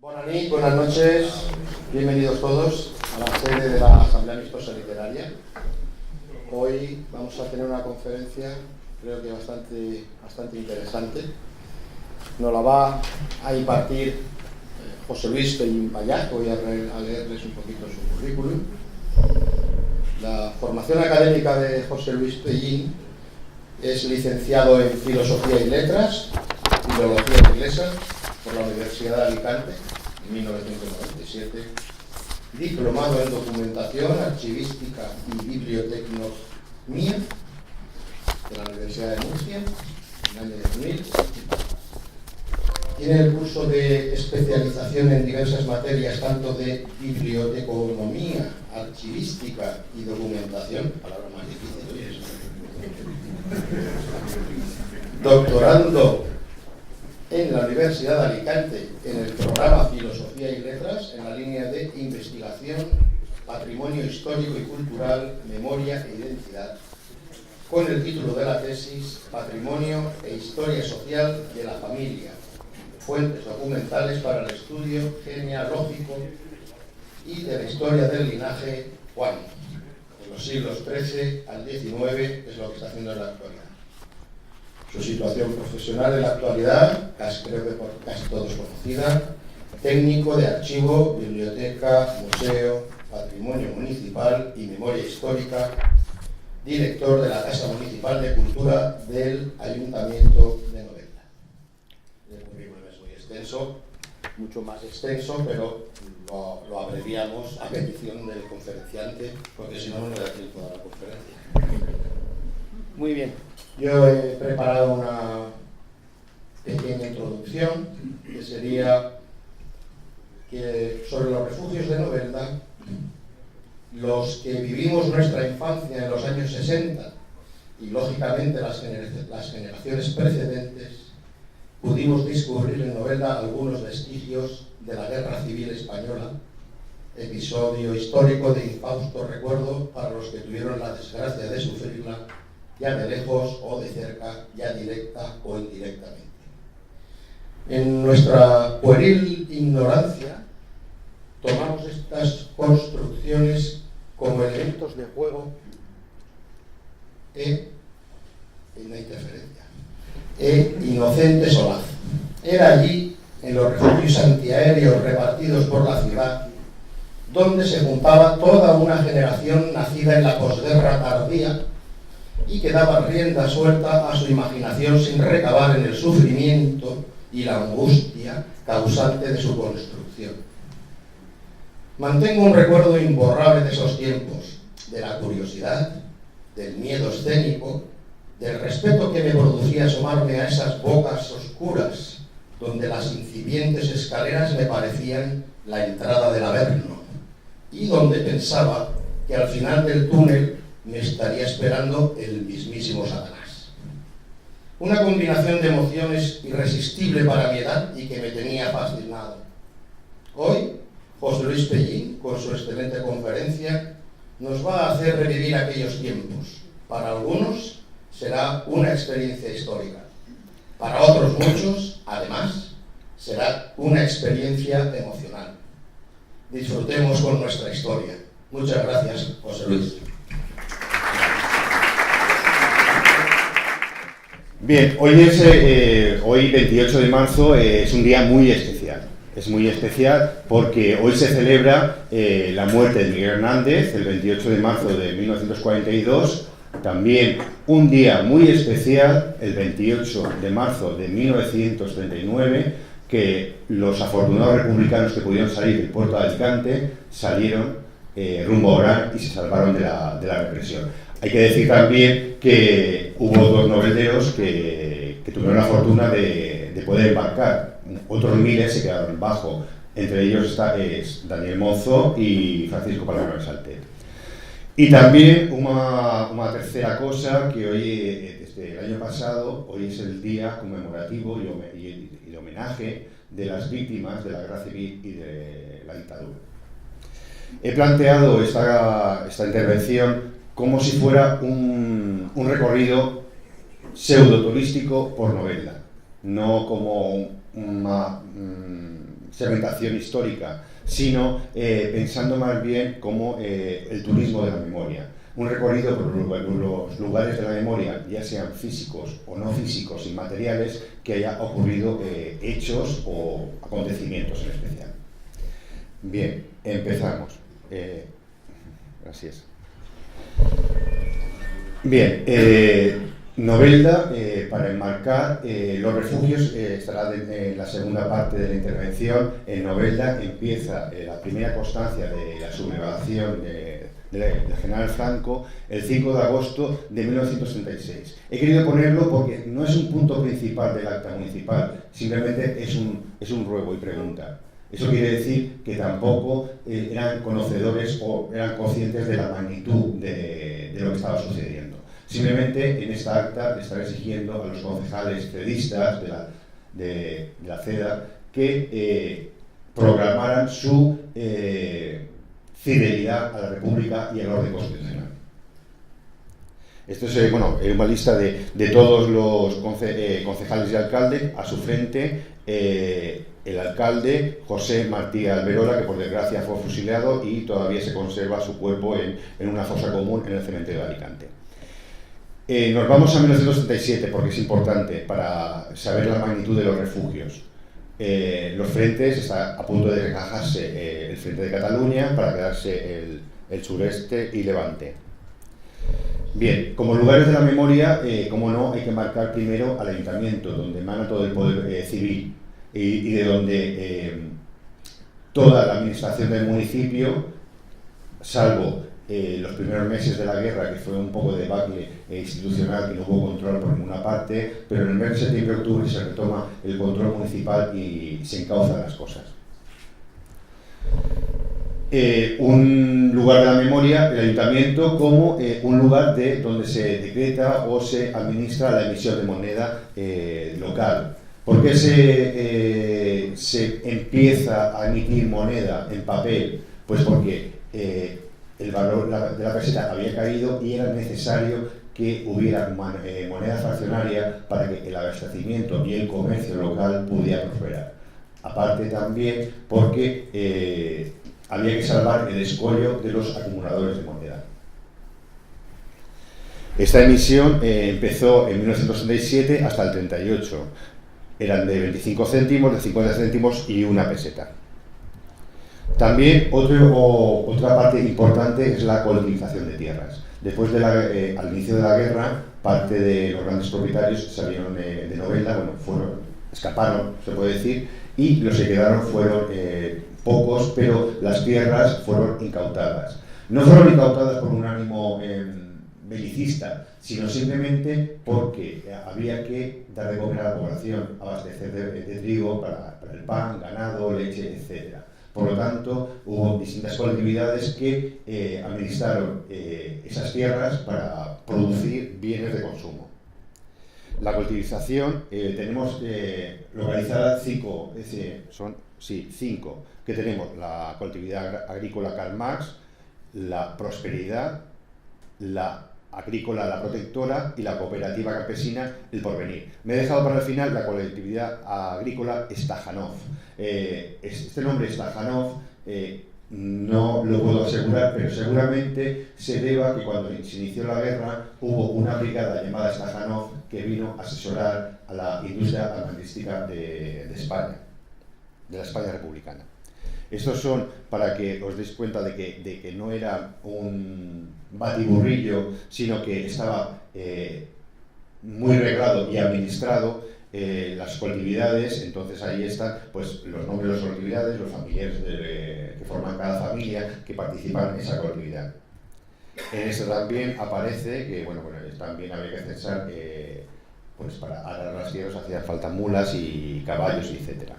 Buenas noches, bienvenidos todos a la sede de la Asamblea Amistosa Literaria. Hoy vamos a tener una conferencia, creo que bastante interesante. Nos la va a impartir José Luis Pellín Pallá. Voy a leerles un poquito su currículum. La formación académica de José Luis Pellín es licenciado en Filosofía y Letras, Filología Inglesa, por la Universidad de Alicante en 1997, diplomado en Documentación, Archivística y Bibliotecnología de la Universidad de Murcia en el año 2000. Tiene el curso de especialización en diversas materias, tanto de biblioteconomía, archivística y documentación, palabra más difícil hoy es. Doctorando en la Universidad de Alicante en el programa Filosofía y Letras en la línea de investigación, patrimonio histórico y cultural, memoria e identidad, con el título de la tesis Patrimonio e historia social de la familia, fuentes documentales para el estudio genealógico y de la historia del linaje Juan, de los siglos XIII al XIX, es lo que está haciendo en la actualidad. Su situación profesional en la actualidad, creo que por casi todos conocida: técnico de archivo, biblioteca, museo, patrimonio municipal y memoria histórica, director de la Casa Municipal de Cultura del Ayuntamiento de Novelda. El currículum es muy extenso, mucho más extenso, pero lo abreviamos a petición del conferenciante, porque si no, no me da tiempo a la conferencia. Muy bien. Yo he preparado una pequeña introducción que sería que sobre los refugios de Novelda, los que vivimos nuestra infancia en los años 60 y lógicamente las generaciones precedentes, pudimos descubrir en Novelda algunos vestigios de la Guerra Civil Española, episodio histórico de infausto recuerdo para los que tuvieron la desgracia de sufrirla, ya de lejos o de cerca, ya directa o indirectamente. En nuestra pueril ignorancia, tomamos estas construcciones como elementos de juego en la interferencia, inocente solaz. Era allí, en los refugios antiaéreos repartidos por la ciudad, donde se juntaba toda una generación nacida en la posguerra tardía y que daba rienda suelta a su imaginación sin recabar en el sufrimiento y la angustia causante de su construcción. Mantengo un recuerdo imborrable de esos tiempos, de la curiosidad, del miedo escénico, del respeto que me producía asomarme a esas bocas oscuras, donde las incipientes escaleras me parecían la entrada del Averno, y donde pensaba que al final del túnel me estaría esperando el mismísimo Satanás. Una combinación de emociones irresistible para mi edad y que me tenía fascinado. Hoy, José Luis Pellín, con su excelente conferencia, nos va a hacer revivir aquellos tiempos. Para algunos será una experiencia histórica. Para otros muchos, además, será una experiencia emocional. Disfrutemos con nuestra historia. Muchas gracias, José Luis. Bien, hoy 28 de marzo es un día muy especial. Es muy especial porque hoy se celebra la muerte de Miguel Hernández, el 28 de marzo de 1942. También un día muy especial, el 28 de marzo de 1939, que los afortunados republicanos que pudieron salir del puerto de Alicante salieron rumbo a Orán y se salvaron de la represión. Hay que decir también que hubo dos novelderos que tuvieron la fortuna de poder embarcar. Otros miles se quedaron bajo. Entre ellos es Daniel Monzo y Francisco Palomero Saltet. Y también una tercera cosa, que hoy, desde el año pasado, hoy es el día conmemorativo y de homenaje de las víctimas de la guerra civil y de la dictadura. He planteado esta intervención como si fuera un recorrido pseudo-turístico por Novelda, no como una segmentación histórica, sino pensando más bien como el turismo de la memoria. Un recorrido por los lugares de la memoria, ya sean físicos o no físicos, inmateriales, que haya ocurrido hechos o acontecimientos en especial. Bien, empezamos. Gracias. Bien, Novelda, para enmarcar los refugios, estará en la segunda parte de la intervención. En Novelda empieza la primera constancia de la sublevación del general Franco el 5 de agosto de 1936. He querido ponerlo porque no es un punto principal del acta municipal, simplemente es un ruego y pregunta. Eso quiere decir que tampoco eran conocedores o eran conscientes de la magnitud de lo que estaba sucediendo. Simplemente en esta acta le están exigiendo a los concejales cedistas de la CEDA que programaran su fidelidad a la República y al orden constitucional. Esto es una lista de todos los concejales y alcaldes. A su frente, el alcalde José Martí Alberola, que por desgracia fue fusilado y todavía se conserva su cuerpo en una fosa común en el cementerio de Alicante. Nos vamos a 1937 porque es importante para saber la magnitud de los refugios. Los frentes, está a punto de encajarse el frente de Cataluña para quedarse el sureste y Levante. Bien, como lugares de la memoria, como no, hay que marcar primero al ayuntamiento, donde emana todo el poder civil y de donde toda la administración del municipio, salvo los primeros meses de la guerra, que fue un poco de debacle institucional, que no hubo control por ninguna parte, pero en el mes de septiembre y octubre se retoma el control municipal y se encauzan las cosas. Un lugar de la memoria, el ayuntamiento, como un lugar donde se decreta o se administra la emisión de moneda local. ¿Por qué se empieza a emitir moneda en papel? Pues porque el valor de la peseta había caído y era necesario que hubiera moneda fraccionaria para que el abastecimiento y el comercio local pudiera prosperar. Aparte también porque había que salvar el escollo de los acumuladores de moneda. Esta emisión empezó en 1967 hasta el 38. Eran de 25 céntimos, de 50 céntimos y una peseta. También otra parte importante es la colectivización de tierras. Después al inicio de la guerra, parte de los grandes propietarios salieron de Novelda, escaparon, se puede decir, y los que quedaron fueron pocos, pero las tierras fueron incautadas. No fueron incautadas por un ánimo belicista, sino simplemente porque había que dar de comer a la población, abastecer de trigo para el pan, ganado, leche, etc. Por lo tanto, hubo distintas colectividades que administraron esas tierras para producir bienes de consumo. La colectivización tenemos localizada cinco, que tenemos: la colectividad agrícola Karl Marx, la prosperidad, la agrícola La Protectora y la cooperativa campesina El Porvenir. Me he dejado para el final la colectividad agrícola Stajanov. Este nombre Stajanov no lo puedo asegurar, pero seguramente se deba a que cuando se inició la guerra hubo una brigada llamada Stajanov que vino a asesorar a la industria armamentística de España, de la España republicana. Estos son para que os deis cuenta de que no era un batiburrillo, sino que estaba muy reglado y administrado las colectividades. Entonces ahí están pues, los nombres de las colectividades, los familiares que forman cada familia que participan en esa colectividad. En esto también aparece que también habría que censar, pues para arar las tierras hacían falta mulas y caballos, etc.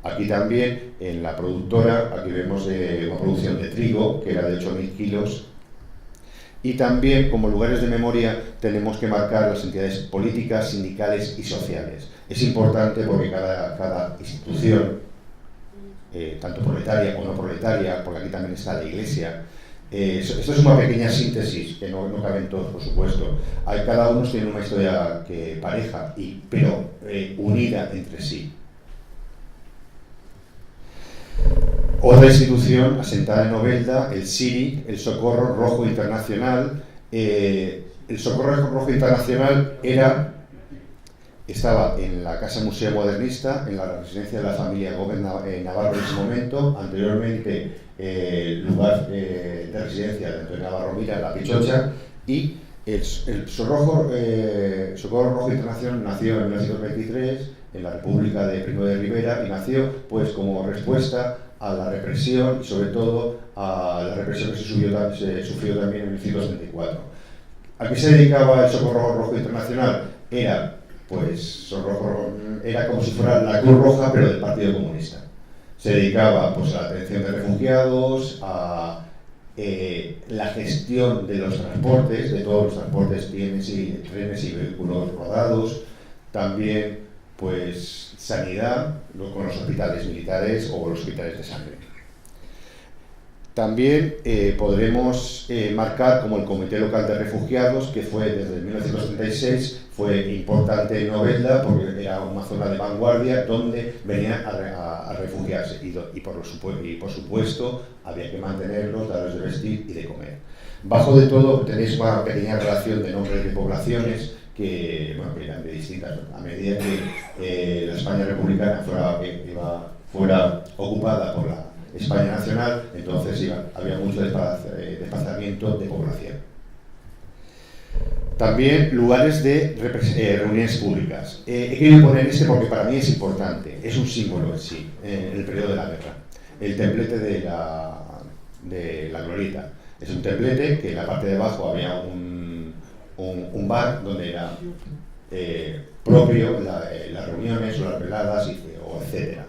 Aquí también, en la productora, aquí vemos una producción de trigo, que era de 8.000 kilos. Y también, como lugares de memoria, tenemos que marcar las entidades políticas, sindicales y sociales. Es importante porque cada institución, tanto proletaria como no proletaria, porque aquí también está la Iglesia, esto es una pequeña síntesis, que no caben todos, por supuesto. Cada uno tiene una historia pareja, pero unida entre sí. Otra institución asentada en Novelda, el SIRI, el Socorro Rojo Internacional. El Socorro Rojo Internacional estaba en la Casa Museo Modernista, en la residencia de la familia Gómez Navarro en ese momento, anteriormente lugar de residencia de Antonio Navarro Mira, La Pichocha, y el Socorro Rojo Internacional nació en 1923 en la República de Primo de Rivera y nació pues como respuesta a la represión y sobre todo a la represión que se sufrió también en 1974. ¿A qué se dedicaba el Socorro Rojo Internacional? Era como si fuera la Cruz Roja pero del Partido Comunista. Se dedicaba pues a la atención de refugiados, a la gestión de los transportes, de todos los transportes, trenes y vehículos rodados, también pues sanidad con los hospitales militares o los hospitales de sangre. También podremos marcar como el Comité Local de Refugiados, que fue desde 1936, fue importante en Novelda porque era una zona de vanguardia donde venían a refugiarse y por supuesto había que mantenerlos, darles de vestir y de comer. Bajo de todo tenéis una pequeña relación de nombres de poblaciones que eran de distintas. A medida que la España republicana fuera ocupada por la España nacional, entonces había mucho desplazamiento de población. También lugares de reuniones públicas. He querido poner porque para mí es importante, es un símbolo en sí, en el periodo de la guerra. El templete de la Glorieta. Es un templete que en la parte de abajo había un bar donde era propio las reuniones o las veladas, etc.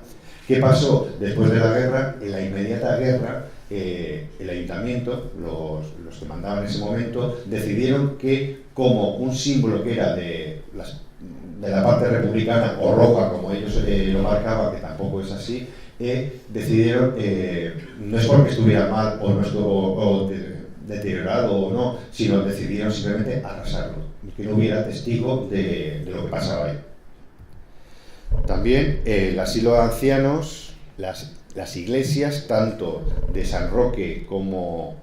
¿Qué pasó después de la guerra? En la inmediata guerra, el ayuntamiento, los que mandaban en ese momento, decidieron que como un símbolo que era de la parte republicana o roja, como ellos lo marcaban, que tampoco es así, decidieron, no es porque estuviera mal o no estuvo deteriorado o no, sino decidieron simplemente arrasarlo, y que no hubiera testigo de lo que pasaba ahí. También el asilo de ancianos, las iglesias, tanto de San Roque como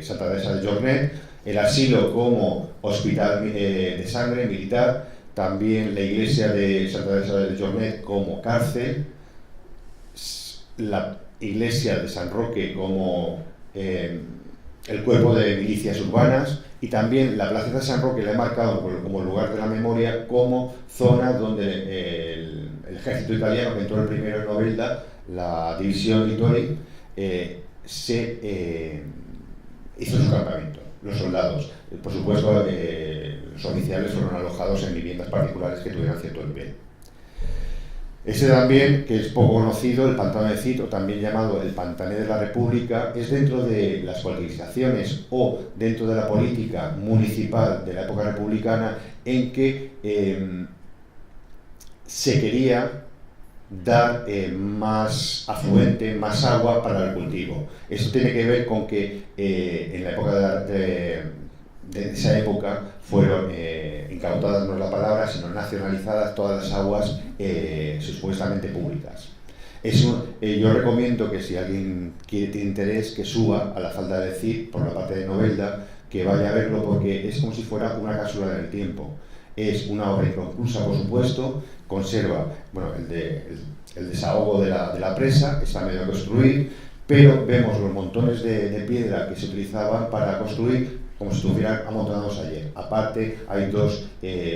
Santa Teresa de Jornet, el asilo como hospital de sangre militar, también la iglesia de Santa Teresa de Jornet como cárcel, la iglesia de San Roque como el cuerpo de milicias urbanas, y también la plaza de San Roque la he marcado como lugar de la memoria, como zona donde el ejército italiano, que entró el primero en Novelda, la división Littori, hizo su campamento. Los soldados, por supuesto, los oficiales fueron alojados en viviendas particulares que tuvieran cierto nivel. Ese también, que es poco conocido, el Pantano de Cid, o también llamado el Pantané de la República, es dentro de las cualquierizaciones o dentro de la política municipal de la época republicana en que se quería dar más afluente, más agua para el cultivo. Esto tiene que ver con que en la época de esa época fueron incautadas, no es la palabra, sino nacionalizadas todas las aguas supuestamente públicas. Yo recomiendo que si alguien tiene interés, que suba a la falda de Cid por la parte de Novelda, que vaya a verlo, porque es como si fuera una cápsula en el tiempo. Es una obra inconclusa, por supuesto, conserva el desahogo de la presa, está medio a construir, pero vemos los montones de piedra que se utilizaban para construir como si estuvieran amontonados ayer. Aparte, hay dos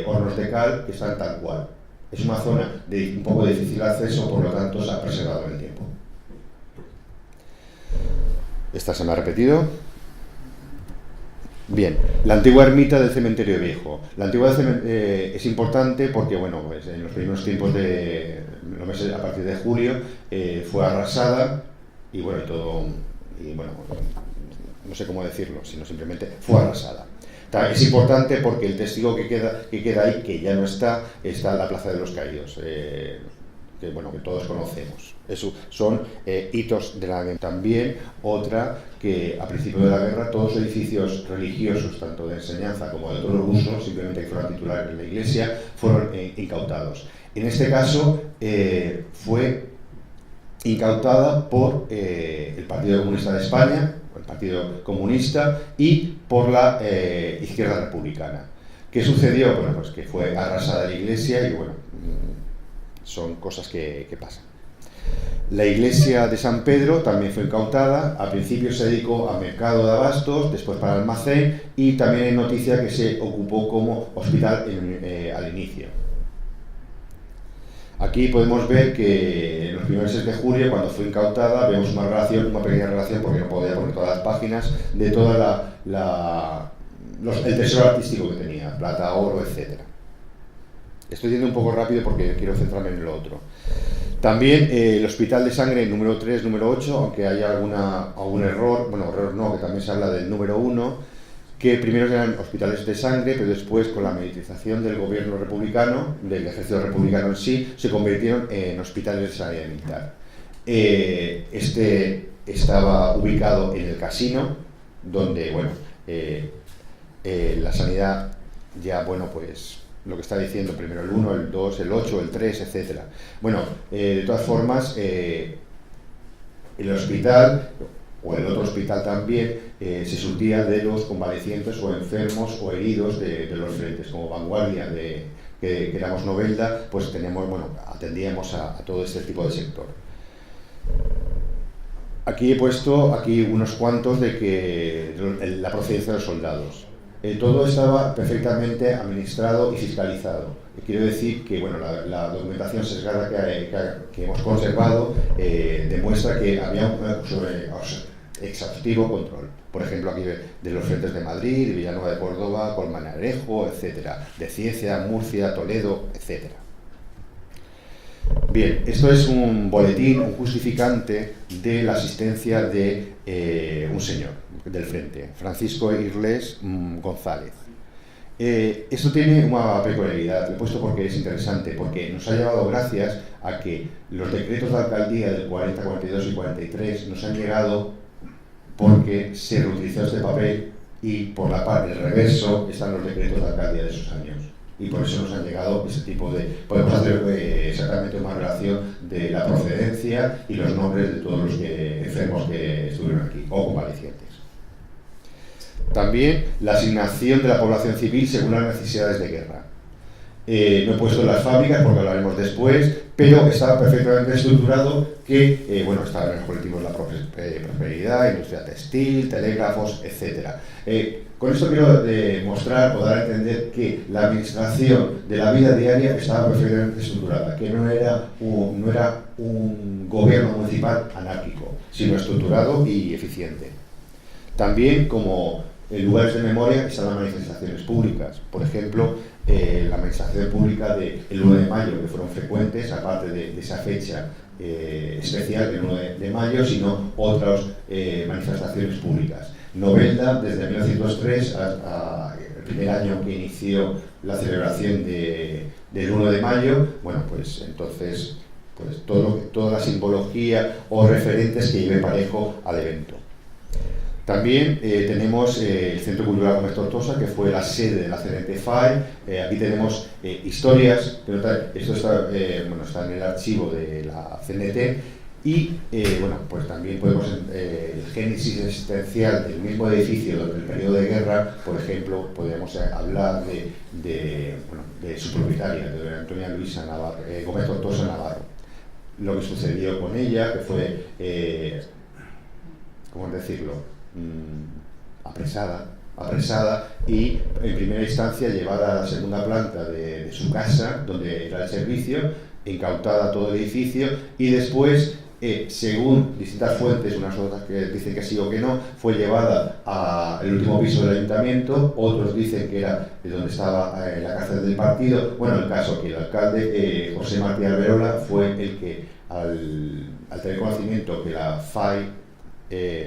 hornos de cal que están tal cual. Es una zona de un poco difícil acceso, por lo tanto se ha preservado en el tiempo. Esta se me ha repetido. Bien, la antigua ermita del cementerio viejo. La antigua es importante porque, bueno, pues en los primeros tiempos los meses a partir de julio, fue arrasada y bueno, no sé cómo decirlo, sino simplemente fue arrasada. Es importante porque el testigo que queda ahí, que ya no está en la Plaza de los Caídos, que todos conocemos. Eso son hitos de la guerra. También otra, que a principio de la guerra todos los edificios religiosos, tanto de enseñanza como de otros usos, simplemente que fueran titulares de la iglesia, fueron incautados. En este caso fue incautada por el Partido Comunista de España, el Partido Comunista, y por la izquierda republicana. ¿Qué sucedió? Bueno, pues que fue arrasada la iglesia y bueno, son cosas que pasan. La iglesia de San Pedro también fue incautada. Al principio se dedicó a mercado de abastos, después para almacén, y también hay noticia que se ocupó como hospital al inicio. Aquí podemos ver que en los primeros meses de julio, cuando fue incautada, vemos una pequeña relación, porque no podía poner todas las páginas, de toda el tesoro artístico que tenía, plata, oro, etc. Estoy yendo un poco rápido porque quiero centrarme en lo otro. También el Hospital de Sangre número 3, número 8, aunque haya algún error, bueno, error no, que también se habla del número 1, que primero eran hospitales de sangre, pero después, con la militarización del gobierno republicano, del ejército republicano en sí, se convirtieron en hospitales de sanidad militar. Este estaba ubicado en el Casino, donde, bueno, la sanidad ya, bueno, pues lo que está diciendo primero el 1, el 2, el 8, el 3, etc. Bueno, de todas formas, el hospital, o el otro hospital también, se surtía de los convalecientes o enfermos o heridos de los frentes. Como vanguardia que éramos Novelda, pues atendíamos a todo este tipo de sector. Aquí he puesto unos cuantos de la procedencia de los soldados. Todo estaba perfectamente administrado y fiscalizado. Quiero decir que bueno, la documentación sesgada que hemos conservado demuestra que había un exhaustivo control. Por ejemplo, aquí de los frentes de Madrid, de Villanueva de Córdoba, Colmenarejo, etc. De Cieza, Murcia, Toledo, etc. Bien, esto es un boletín, un justificante de la asistencia de un señor del frente, Francisco Irles González. Esto tiene una peculiaridad, lo he puesto porque es interesante, porque nos ha llevado gracias a que los decretos de alcaldía del 40, 42 y 43 nos han llegado porque se reutilizó este papel y por la parte del reverso están los decretos de alcaldía de esos años. Y por eso nos han llegado ese tipo de... Podemos hacer exactamente una relación de la procedencia y los nombres de todos los enfermos que estuvieron aquí, o convalecientes. También la asignación de la población civil según las necesidades de guerra. No he puesto las fábricas porque hablaremos después, pero estaba perfectamente estructurado que, estaban en los colectivos de la prosperidad, industria textil, telégrafos, etc. Con esto quiero demostrar o dar a entender que la administración de la vida diaria estaba perfectamente estructurada, que no era un gobierno municipal anárquico, sino estructurado y eficiente. También, como en lugares de memoria, están las manifestaciones públicas. Por ejemplo, la manifestación pública del 1 de mayo, que fueron frecuentes, aparte de esa fecha especial del 1 de mayo, sino otras manifestaciones públicas. Novelda, desde 1903, hasta el primer año que inició la celebración del 1 de mayo, bueno, pues entonces, pues toda la simbología o referentes que lleve parejo al evento. También tenemos el Centro Cultural Gómez Tortosa, que fue la sede de la CNT FAI. Aquí tenemos historias, pero esto está en el archivo de la CNT. Y pues también podemos, el génesis existencial del mismo edificio durante el periodo de guerra, por ejemplo, podríamos hablar de su propietaria, de doña Antonia Luisa Gómez Tortosa Navarro. Lo que sucedió con ella, que fue, ¿cómo decirlo?, apresada y en primera instancia llevada a la segunda planta de su casa, donde era el servicio, incautada todo el edificio, y después, según distintas fuentes, unas otras que dicen que sí o que no, fue llevada al último piso del ayuntamiento, otros dicen que era donde estaba la cárcel del partido. Bueno, el caso que el alcalde José Martí Alberola fue el que, al tener conocimiento que la FAI,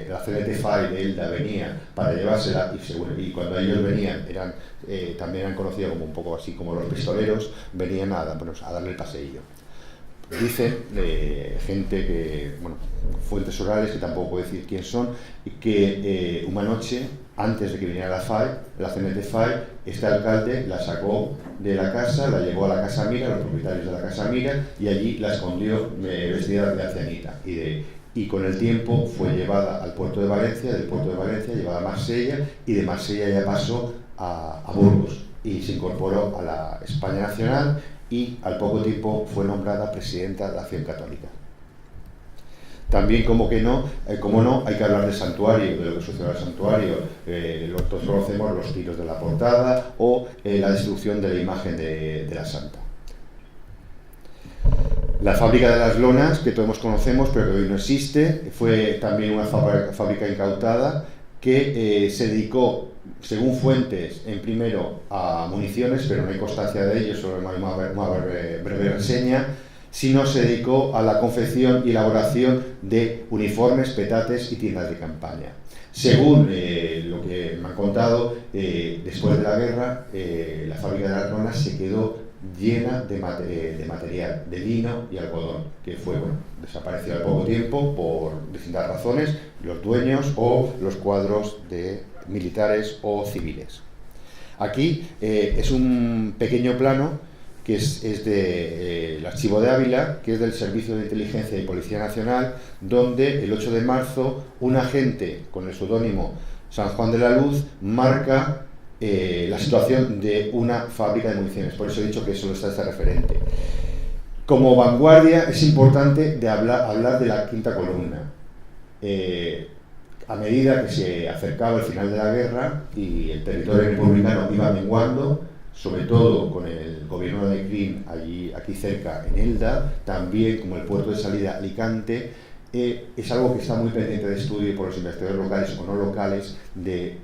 la CNT FAI de Elda venía para llevársela, y cuando ellos venían también eran conocidos como un poco así como los pistoleros, venían a darle el paseillo. dicen gente que, bueno, fuentes orales que tampoco puedo decir quién son, que una noche, antes de que viniera la CNT FAI, este alcalde la sacó de la casa, la llevó a la Casa Mira, los propietarios de la Casa Mira, y allí la escondió vestida de ancianita. Y con el tiempo fue llevada al puerto de Valencia, del puerto de Valencia llevada a Marsella, y de Marsella ya pasó a Burgos y se incorporó a la España Nacional, y al poco tiempo fue nombrada presidenta de la Acción Católica. También, como no, hay que hablar del santuario, de lo que sucedió al santuario. Todos conocemos los tiros de la portada o la destrucción de la imagen de la santa. La fábrica de las lonas, que todos conocemos pero que hoy no existe, fue también una fábrica incautada que se dedicó, según fuentes, en primero a municiones, pero no hay constancia de ello, solo hay una breve reseña, sino se dedicó a la confección y elaboración de uniformes, petates y tiendas de campaña. Según lo que me han contado, después de la guerra, la fábrica de las lonas se quedó llena de material, de lino y algodón, que desapareció al poco tiempo por distintas razones, los dueños o los cuadros de militares o civiles. Aquí es un pequeño plano que es del Archivo de Ávila, que es del Servicio de Inteligencia y Policía Nacional, donde el 8 de marzo un agente con el seudónimo San Juan de la Luz marca la situación de una fábrica de municiones. Por eso he dicho que solo está este referente. Como vanguardia es importante hablar de la quinta columna. A medida que se acercaba el final de la guerra y el territorio republicano iba menguando, sobre todo con el gobierno de Crin aquí cerca en Elda, también como el puerto de salida Alicante, es algo que está muy pendiente de estudio por los investigadores locales o no locales, de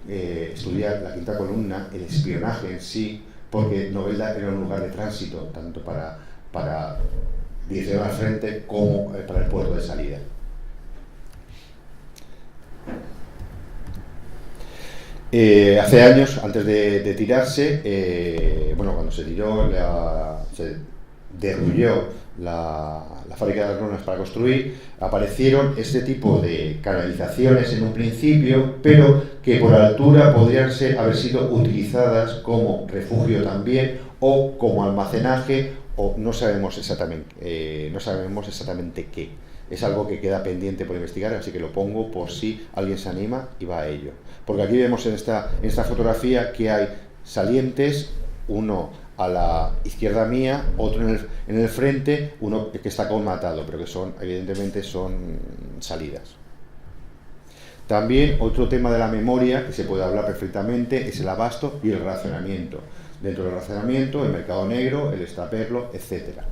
estudiar la quinta columna, el espionaje en sí, porque Novelda era un lugar de tránsito, tanto para dirección al frente como para el puerto de salida. Hace años, antes de tirarse, cuando se tiró, se derrulló la fábrica de las lonas para construir, aparecieron este tipo de canalizaciones en un principio, pero que por altura podrían haber sido utilizadas como refugio también, o como almacenaje, o no sabemos exactamente qué. Es algo que queda pendiente por investigar, así que lo pongo por si alguien se anima y va a ello. Porque aquí vemos en esta fotografía que hay salientes, uno a la izquierda mía, otro en el frente, uno que está colmatado, pero que evidentemente son salidas. También otro tema de la memoria que se puede hablar perfectamente es el abasto y el racionamiento. Dentro del racionamiento, el mercado negro, el extraperlo, etcétera.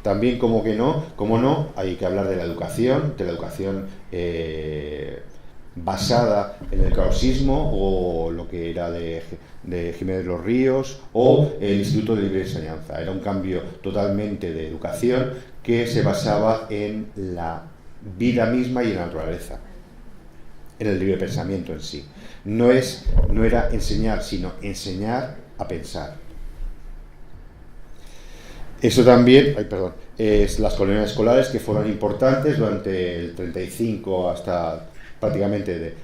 También, como no, hay que hablar de la educación basada en el krausismo, o lo que era de Jiménez de los Ríos, o el Instituto de Libre Enseñanza. Era un cambio totalmente de educación que se basaba en la vida misma y en la naturaleza, en el libre pensamiento en sí. No era enseñar, sino enseñar a pensar. Eso también, es las colonias escolares, que fueron importantes durante el 35 hasta prácticamente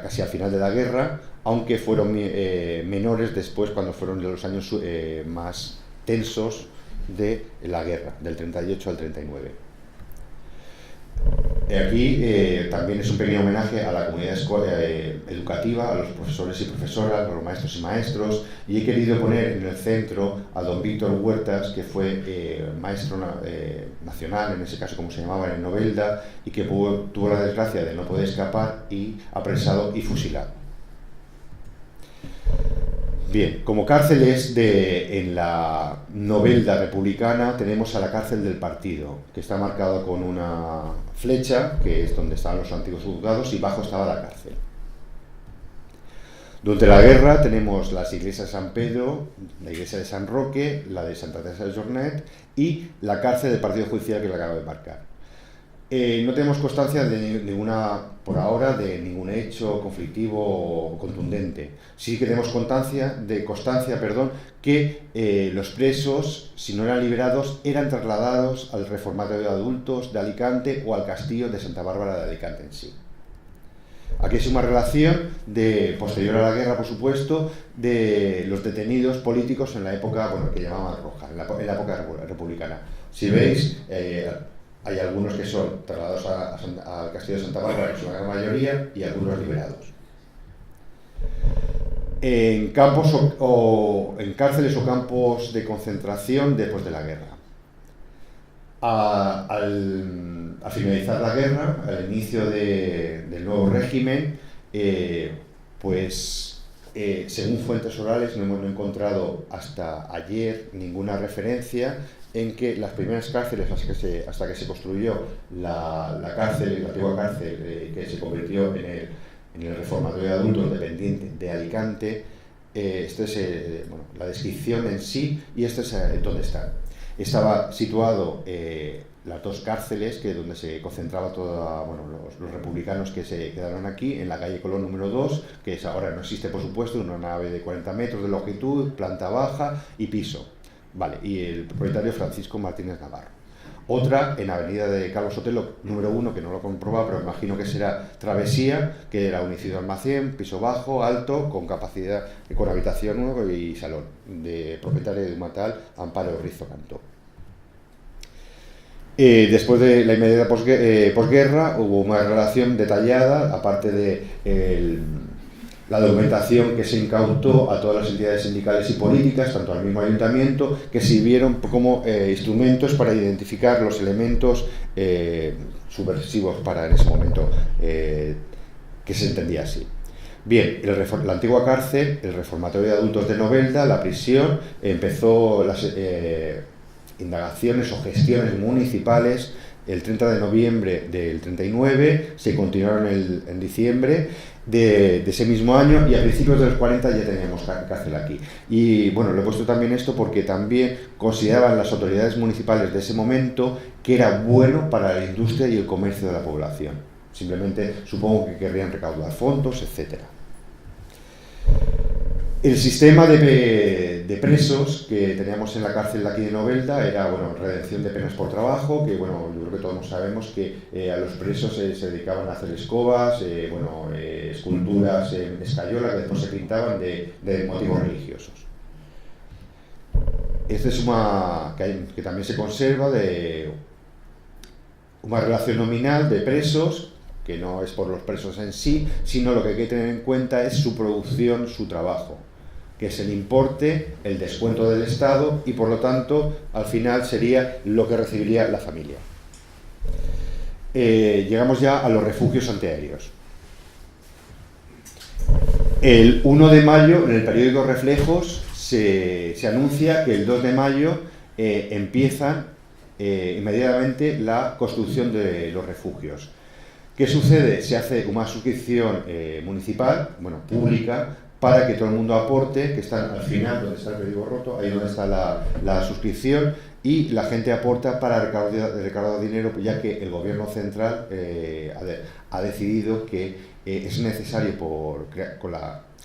casi al final de la guerra, aunque fueron menores después, cuando fueron de los años más tensos de la guerra, del 38 al 39. Aquí también es un pequeño homenaje a la comunidad educativa, a los profesores y profesoras, a los maestros y maestros, y he querido poner en el centro a don Víctor Huertas, que fue maestro nacional, en ese caso como se llamaba, en Novelda, y que tuvo la desgracia de no poder escapar y apresado y fusilado. Bien, como cárceles en la Novelda republicana tenemos a la cárcel del partido, que está marcada con una flecha, que es donde estaban los antiguos juzgados, y bajo estaba la cárcel. Durante la guerra tenemos las iglesias de San Pedro, la iglesia de San Roque, la de Santa Teresa de Jornet y la cárcel del partido judicial, que la acabo de marcar. No tenemos constancia de por ahora, de ningún hecho conflictivo o contundente. Sí que tenemos constancia, que los presos, si no eran liberados, eran trasladados al reformatorio de adultos de Alicante o al castillo de Santa Bárbara de Alicante en sí. Aquí es una relación posterior a la guerra, por supuesto, de los detenidos políticos en la época, que llamaban roja, en la época republicana. Si veis, hay algunos que son trasladados al castillo de Santa Bárbara, que es una gran mayoría, y algunos liberados. En cárceles o campos de concentración después de la guerra. Al finalizar la guerra, al inicio del nuevo régimen, según fuentes orales, no hemos encontrado hasta ayer ninguna referencia en que las primeras cárceles, hasta que se construyó la antigua cárcel que se convirtió en el reformatorio de adultos dependiente de Alicante, esta es la descripción en sí, y esto es donde están. Estaba situado las dos cárceles donde se concentraba todos los republicanos que se quedaron aquí, en la calle Colón número 2, que ahora no existe, por supuesto, una nave de 40 metros de longitud, planta baja y piso. Vale, y el propietario Francisco Martínez Navarro. Otra en Avenida de Carlos Sotelo, número 1, que no lo he comprobado, pero imagino que será Travesía, que era un edificio de almacén, piso bajo, alto, con capacidad, con habitación 1 y salón, de propietario de un tal Amparo Rizo Cantó. Después de la inmediata posguerra hubo una relación detallada, aparte de la documentación que se incautó a todas las entidades sindicales y políticas, tanto al mismo ayuntamiento, que sirvieron como instrumentos para identificar los elementos subversivos en ese momento, que se entendía así. Bien, la antigua cárcel, el reformatorio de adultos de Novelda, la prisión, empezó las indagaciones o gestiones municipales el 30 de noviembre del 39, se continuaron en diciembre de ese mismo año, y a principios de los 40 ya teníamos cárcel aquí. Y lo he puesto también esto porque también consideraban las autoridades municipales de ese momento que era bueno para la industria y el comercio de la población. Simplemente supongo que querrían recaudar fondos, etc. El sistema de presos que teníamos en la cárcel de aquí de Novelda era, redención de penas por trabajo, que yo creo que todos sabemos que a los presos se dedicaban a hacer escobas, esculturas en escayola que después se pintaban de motivos religiosos. Esta es que también se conserva de una relación nominal de presos, que no es por los presos en sí, sino lo que hay que tener en cuenta es su producción, su trabajo, que es el importe, el descuento del Estado, y por lo tanto al final sería lo que recibiría la familia. Llegamos ya a los refugios antiaéreos. El 1 de mayo, en el periódico Reflejos, se anuncia que el 2 de mayo empiezan inmediatamente la construcción de los refugios. ¿Qué sucede? Se hace una suscripción municipal, pública, para que todo el mundo aporte, que están al final, donde está el periódico roto, ahí donde está la suscripción, y la gente aporta para recaudar dinero, ya que el gobierno central ha decidido que es necesario,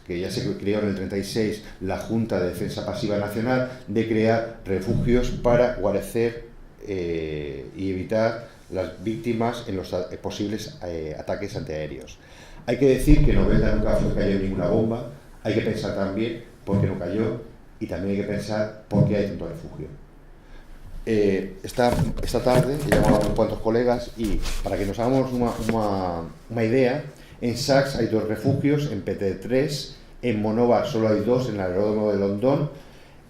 que ya se creó en el 36 la Junta de Defensa Pasiva Nacional, de crear refugios para guarecer y evitar las víctimas en los posibles ataques antiaéreos. Hay que decir que Novelda nunca cayó en ninguna bomba. Hay que pensar también por qué no cayó, y también hay que pensar por qué hay tanto refugio. Esta tarde he llamado a unos cuantos colegas, y para que nos hagamos una idea, en Sachs hay 2 refugios, en PT3, en Monóvar solo hay 2, en el aeródromo de Londón,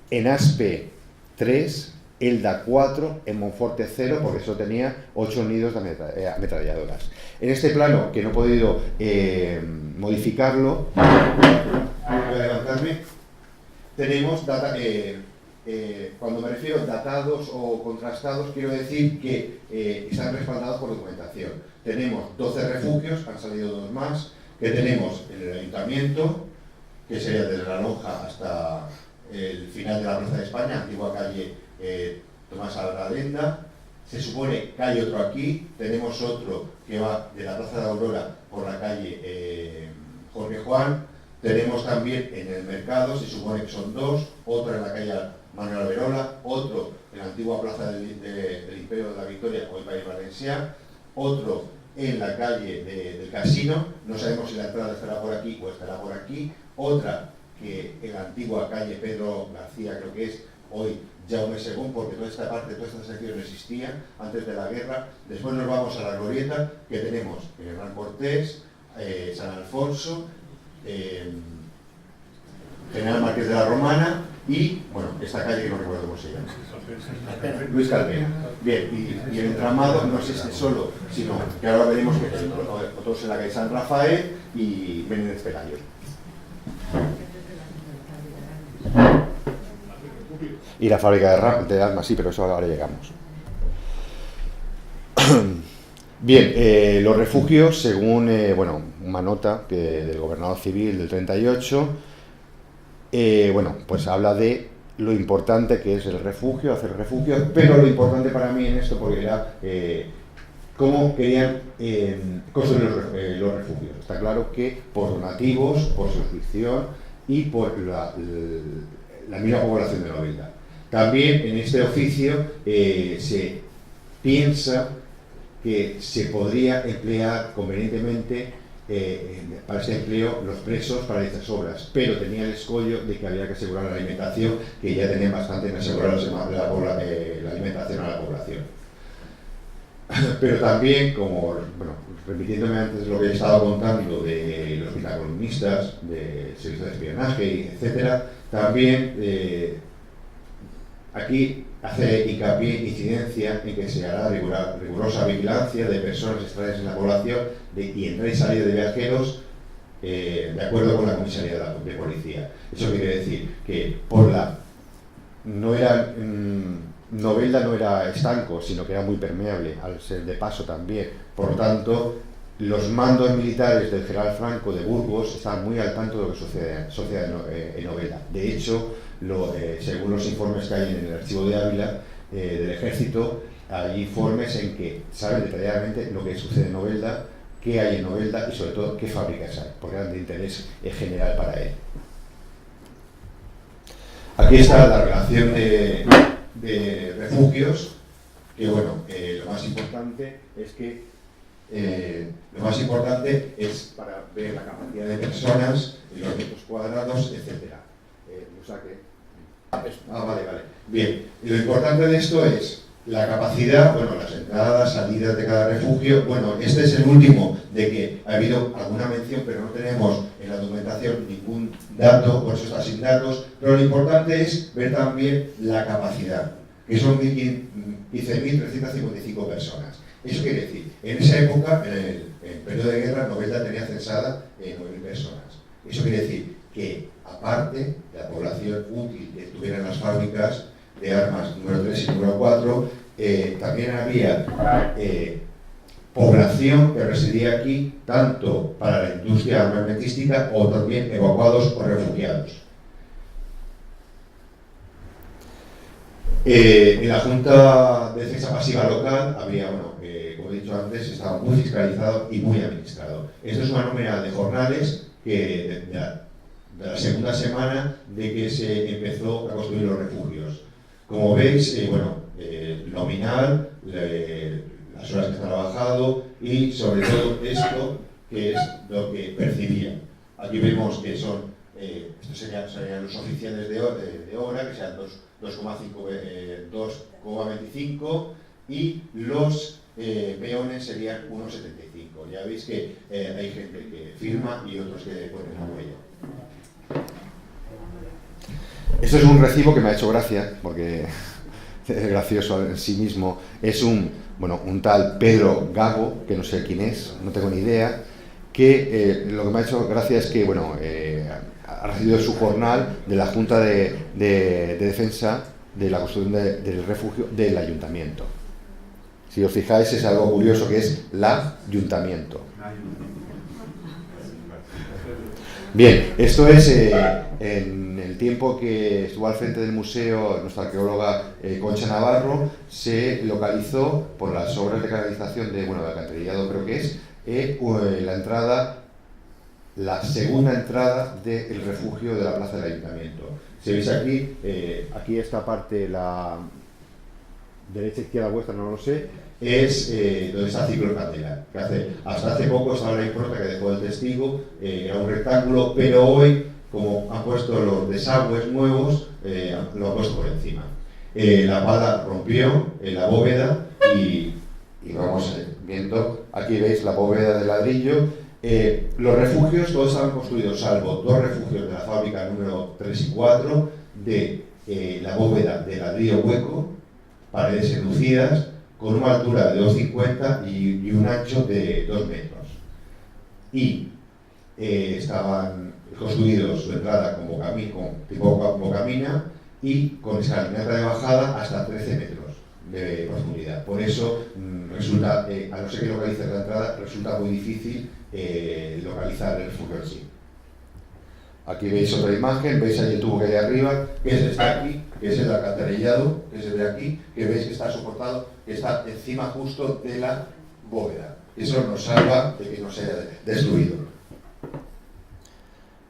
en Aspe 3, Elda 4, en Monforte 0, porque eso tenía 8 nidos de ametralladoras. En este plano, que no he podido modificarlo, voy a levantarme, tenemos cuando me refiero a datados o contrastados, quiero decir que están respaldados por documentación. Tenemos 12 refugios, han salido 2 más, que tenemos en el ayuntamiento, que sería desde La Lonja hasta el final de la Plaza de España, antigua calle Tomás Alradenda, Se supone que hay otro aquí, tenemos otro que va de la Plaza de Aurora por la calle Jorge Juan, tenemos también en el mercado, se supone que son dos, otro en la calle Manuel Alberola, otro en la antigua Plaza del Imperio de la Victoria, hoy País Valencià, otro en la calle del Casino, no sabemos si la entrada estará por aquí o estará por aquí, otra que en la antigua calle Pedro García, creo que es, hoy Jaume II, porque toda esta parte, toda esta sección existía antes de la guerra. Después nos vamos a la glorieta, que tenemos Hernán Cortés, San Alfonso, General Márquez de la Romana y, bueno, esta calle que no recuerdo cómo se llama. Luis Calvera. Bien, y el entramado no es este solo, sino que ahora veremos que otros en la calle San Rafael y Menéndez Pelayo. Y la fábrica de armas, sí, pero eso ahora llegamos. Bien, los refugios, según bueno, una nota del gobernador civil del 38, bueno, pues habla de lo importante que es el refugio, hacer refugios, pero lo importante para mí en esto, porque era cómo querían construir los refugios. Está claro que por donativos, por suscripción y por la misma población de Novelda. También en este oficio se piensa que se podría emplear convenientemente para este empleo los presos para estas obras, pero tenía el escollo de que había que asegurar la alimentación, que ya tenían bastante en asegurar la alimentación a la población. Pero también, como, bueno, repitiéndome antes lo que he estado contando de los vitacolumnistas, del servicio de espionaje, etcétera, también aquí hace hincapié, incidencia en que se hará rigurosa vigilancia de personas extrañas en la población y entrada y salida de viajeros de acuerdo con la comisaría de policía. Eso quiere decir que Novelda no era estanco, sino que era muy permeable, al ser de paso también. Por lo tanto, los mandos militares del general Franco de Burgos estaban muy al tanto de lo que sucedía en Novelda. De hecho, según los informes que hay en el archivo de Ávila del Ejército, hay informes en que saben detalladamente lo que sucede en Novelda, qué hay en Novelda y sobre todo qué fábricas hay, porque eran de interés general para él. Aquí está la relación de refugios, que bueno, lo más importante es para ver la capacidad de personas, los metros cuadrados, etc. Vale. Bien, y lo importante de esto es la capacidad, bueno, las entradas, salidas de cada refugio. Bueno, este es el último de que ha habido alguna mención, pero no tenemos en la documentación ningún dato, por eso está sin datos. Pero lo importante es ver también la capacidad, que son 15.355 personas. Eso quiere decir, en esa época, en el periodo de guerra, Novelda tenía censada 9.000 personas. Eso quiere decir que, aparte de la población útil que tuvieran las fábricas de armas número 3 y número 4, también había población que residía aquí, tanto para la industria armamentística o también evacuados o refugiados. En la Junta de Defensa Pasiva local había, bueno, como he dicho antes, estaba muy fiscalizado y muy administrado. Esto es una nómina de jornales que de la segunda semana de que se empezó a construir los refugios. Como veis, nominal, las horas que se ha trabajado y sobre todo esto, que es lo que percibía. Aquí vemos que son, estos serían los oficiales de obra, que sean 2,25 y los peones serían 1,75. Ya veis que hay gente que firma y otros que ponen la huella. Esto es un recibo que me ha hecho gracia, porque es gracioso en sí mismo. Es un tal Pedro Gago, que no sé quién es, no tengo ni idea, que lo que me ha hecho gracia es que ha recibido su jornal de la Junta de Defensa de la construcción del refugio del Ayuntamiento. Si os fijáis, es algo curioso, que es la Ayuntamiento. Bien, esto es en el tiempo que estuvo al frente del museo nuestra arqueóloga Concha Navarro, se localizó por las obras de canalización de alcantarillado, creo que es, la entrada, la segunda entrada del refugio de la plaza del ayuntamiento. Si veis aquí, aquí esta parte, la derecha izquierda vuestra, no lo sé, es donde está Ciclo Candela, que hasta hace poco estaba la impronta que dejó el testigo, era un rectángulo, pero hoy, como han puesto los desagües nuevos, lo han puesto por encima. La pala rompió en la bóveda y vamos viendo, aquí veis la bóveda de ladrillo. Los refugios todos estaban construidos, salvo dos refugios de la fábrica número 3 y 4, de la bóveda de ladrillo hueco, paredes enlucidas, con una altura de 2,50 y un ancho de 2 metros. Y estaban construidos su entrada con tipo bocamina y con escalinata de bajada hasta 13 metros de profundidad. Por eso resulta, a no ser que localices la entrada, resulta muy difícil localizar el refugio en sí. Aquí veis otra imagen, veis ahí el tubo que hay arriba, que es este aquí, que es el alcantarillado, que es el de aquí, que veis que está soportado, que está encima justo de la bóveda. Eso nos salva de que no sea destruido.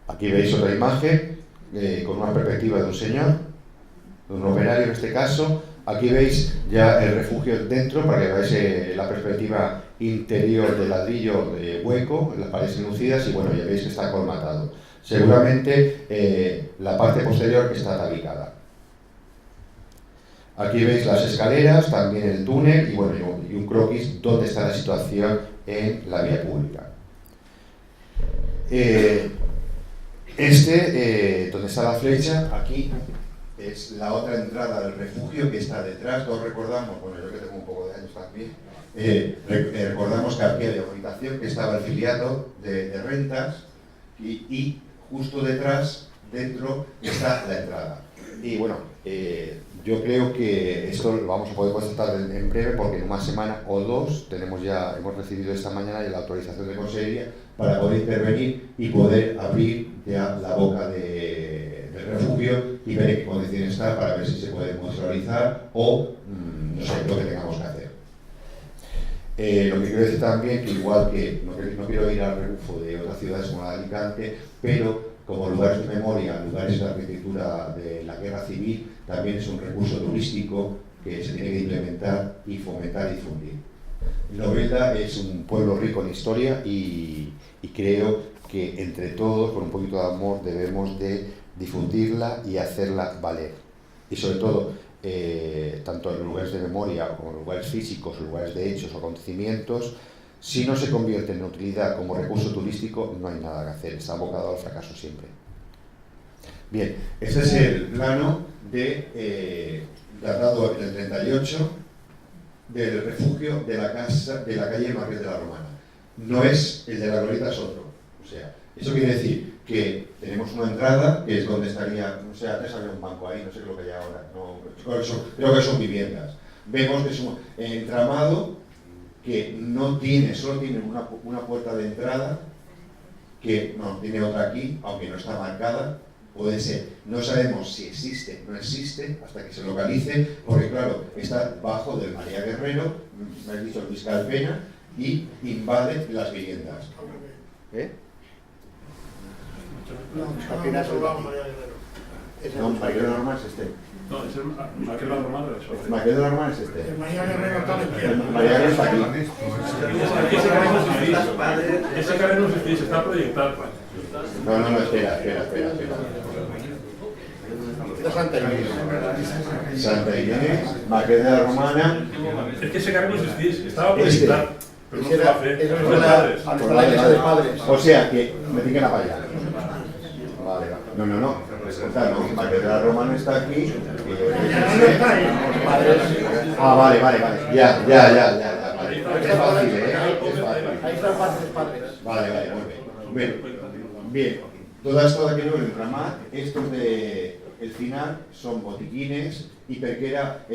Aquí veis otra imagen con una perspectiva de un señor, de un operario en este caso. Aquí veis ya el refugio dentro, para que veáis la perspectiva interior del ladrillo hueco, las paredes enlucidas, y bueno, ya veis que está colmatado. Seguramente la parte posterior está tabicada. Aquí veis las escaleras, también el túnel y un croquis donde está la situación en la vía pública. Donde está la flecha, aquí es la otra entrada del refugio que está detrás. Todos recordamos, bueno, yo que tengo un poco de años también, recordamos que aquí había una habitación que estaba el filiado de rentas y justo detrás, dentro, está la entrada. Y bueno, yo creo que esto lo vamos a poder constatar en breve, porque en una semana o dos hemos recibido esta mañana la autorización de consejería para poder intervenir y poder abrir ya la boca del refugio y ver en qué condiciones está, para ver si se puede musealizar o no sé, lo que tengamos que hacer. Lo que quiero decir también que igual que no quiero ir al rebufo de otras ciudades como la de Alicante, pero como lugares de memoria, lugares de arquitectura de la guerra civil, también es un recurso turístico que se tiene que implementar y fomentar y difundir. Novelda es un pueblo rico en historia y creo que entre todos, con un poquito de amor, debemos de difundirla y hacerla valer. Y sobre todo, tanto en lugares de memoria como en lugares físicos, lugares de hechos o acontecimientos, si no se convierte en utilidad como recurso turístico, no hay nada que hacer, está abocado al fracaso siempre. Bien, este es el plano datado en el 38 del refugio de la calle Marqués de la Romana. No es el de la Glorieta, es otro. O sea, eso quiere decir que tenemos una entrada, que es donde estaría, no sé, antes había un banco ahí, no sé lo que hay ahora, creo que son viviendas. Vemos que es un entramado que solo tiene una puerta de entrada, que no tiene otra aquí, aunque no está marcada. Puede ser, no sabemos si existe o no existe hasta que se localice, porque claro, está bajo del María Guerrero, me has dicho Luis Calpena, y invade las viviendas. No, apenas hablamos María Guerrero. No, María Guerrero normal es este. No, es el María Guerrero normal o eso. María Guerrero normal es este. El María Guerrero está a la izquierda. María Guerrero está aquí. Ese carril no existís, está proyectado. No, espera. Está Santa Inés. Santa Inés, Marqués de la Romana. Es que ese carril no existís, estaba proyectado. Pero no se va a hacer. Eso es la iglesia de padres. O sea que me tienen que apoyar. Vale. No. Resulta, no. Marqués de la Romana está aquí. Vale. Ya. Es fácil, Ahí están padres. Vale, muy bien. Todo esto de aquello del entramat, estos de el final son botiquines y porque era,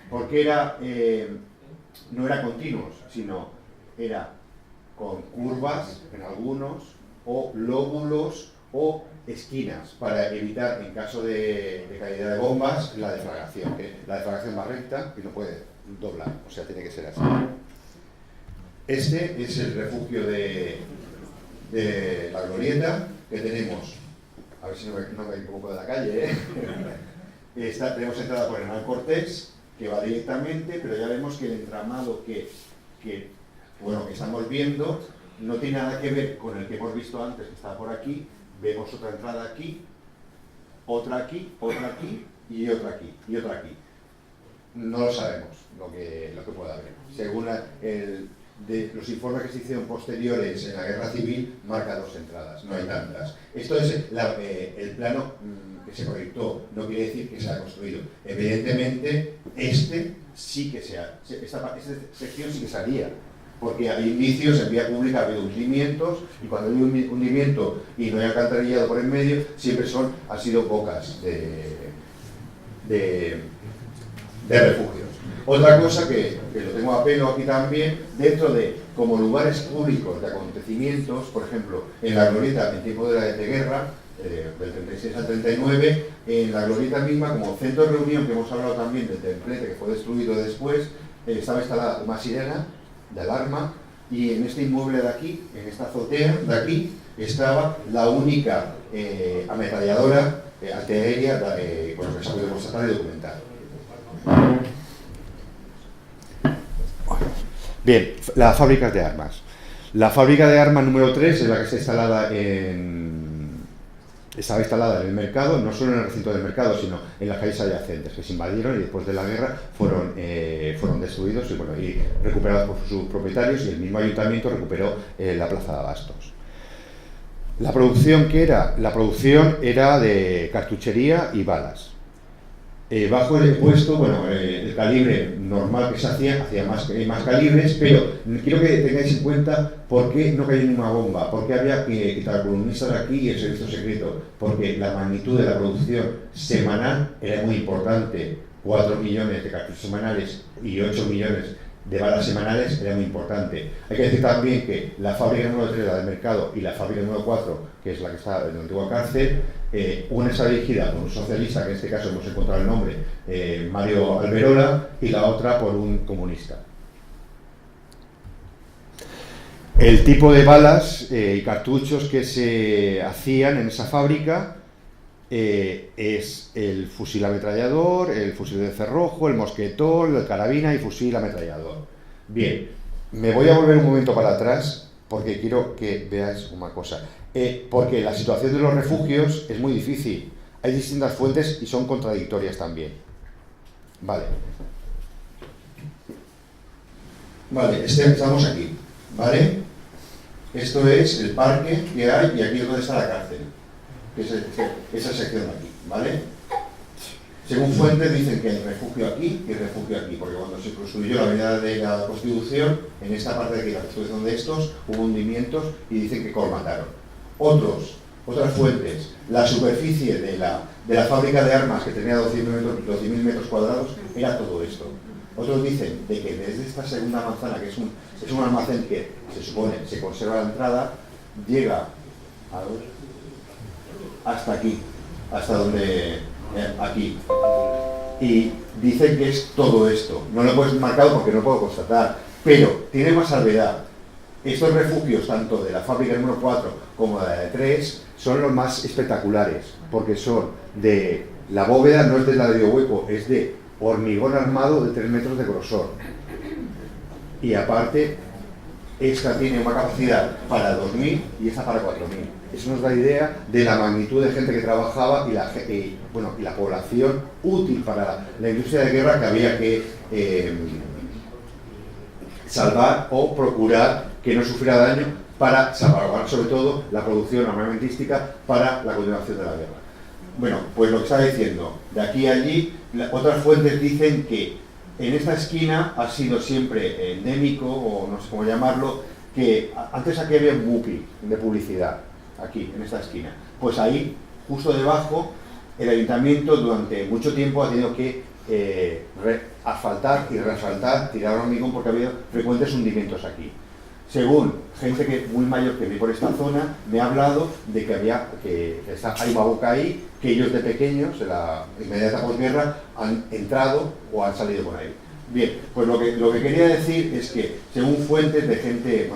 porque era, no era continuos, sino era con curvas en algunos, o lóbulos o esquinas, para evitar, en caso de caída de bombas, la deflagración. La deflagración va recta y no puede doblar, o sea, tiene que ser así. Este es el refugio de la Glorieta, que tenemos, a ver si no me equivoco de la calle, tenemos entrada por Hernán Cortés, que va directamente, pero ya vemos que el entramado que estamos viendo no tiene nada que ver con el que hemos visto antes, que está por aquí. Vemos otra entrada aquí, otra aquí, otra aquí y otra aquí, y otra aquí. No lo sabemos lo que pueda haber. Según de los informes que se hicieron posteriores en la Guerra Civil, marca 2 entradas, no hay tantas. Esto es el plano que se proyectó, no quiere decir que se ha construido. Evidentemente, esta sección sí que se haría, porque hay indicios, en vía pública ha habido hundimientos, y cuando hay un hundimiento y no hay alcantarillado por en medio, siempre han sido bocas de refugios. Otra cosa que lo tengo a pelo aquí también, dentro de como lugares públicos de acontecimientos, por ejemplo, en la Glorieta en tiempo de la guerra, del 36 al 39, en la Glorieta misma, como centro de reunión, que hemos hablado también del templete que fue destruido después, estaba instalada una sirena de alarma, y en este inmueble de aquí, en esta azotea de aquí, estaba la única ametralladora antiaérea con lo que se puede constatar y documentar. Bien, las fábricas de armas. La fábrica de armas número 3 es la que estaba instalada en el mercado, no solo en el recinto del mercado, sino en las calles adyacentes, que se invadieron y después de la guerra fueron destruidos y recuperados por sus propietarios, y el mismo ayuntamiento recuperó la plaza de abastos. La producción, ¿qué era? La producción era de cartuchería y balas. Bajo el puesto, el calibre normal que se hacía más calibres, pero quiero que tengáis en cuenta por qué no cayó ninguna bomba, por qué había que quitar al columnista de aquí y el servicio secreto, porque la magnitud de la producción semanal era muy importante. 4 millones de cartuchos semanales y 8 millones de balas semanales era muy importante. Hay que decir también que la fábrica número 3, la del mercado, y la fábrica número 4, que es la que está en la antigua cárcel, una está dirigida por un socialista, que en este caso hemos encontrado el nombre, Mario Alberola, y la otra por un comunista. El tipo de balas y cartuchos que se hacían en esa fábrica es el fusil ametrallador, el fusil de cerrojo, el mosquetón, el carabina y fusil ametrallador. Bien, me voy a volver un momento para atrás porque quiero que veáis una cosa. Porque la situación de los refugios es muy difícil. Hay distintas fuentes y son contradictorias también. Vale, estamos aquí, ¿vale? Esto es el parque que hay y aquí es donde está la cárcel, que es esa sección de aquí, ¿vale? Según fuentes dicen que hay refugio aquí y refugio aquí, porque cuando se construyó la avenida de la Constitución, en esta parte de aquí, la construcción de estos, hubo hundimientos y dicen que colmataron. Otras fuentes, la superficie de la fábrica de armas, que tenía 12.000 metros cuadrados, era todo esto. Otros dicen de que desde esta segunda manzana, que es un almacén que se supone se conserva la entrada, llega hasta aquí, hasta donde, aquí. Y dicen que es todo esto. No lo he puesto marcado porque no puedo constatar, pero tiene más salvedad. Estos refugios, tanto de la fábrica número 4 como de la de 3, son los más espectaculares, porque son de... La bóveda no es de ladrillo hueco, es de hormigón armado de 3 metros de grosor. Y aparte, esta tiene una capacidad para 2.000 y esta para 4.000. Eso nos da idea de la magnitud de gente que trabajaba y la población útil para la industria de guerra que había que salvar o procurar que no sufriera daño para salvaguardar sobre todo la producción armamentística para la continuación de la guerra. Bueno, pues lo que estaba diciendo, de aquí a allí, otras fuentes dicen que en esta esquina ha sido siempre endémico, o no sé cómo llamarlo, que antes aquí había un bupi de publicidad, aquí, en esta esquina. Pues ahí, justo debajo, el ayuntamiento durante mucho tiempo ha tenido que asfaltar y reasfaltar, tirar hormigón porque había frecuentes hundimientos aquí. según gente muy mayor que vive por esta zona, me ha hablado de que está Aibabuca ahí, que ellos de pequeños, en la inmediata posguerra, han entrado o han salido por ahí. Bien, pues lo que quería decir es que, según fuentes de gente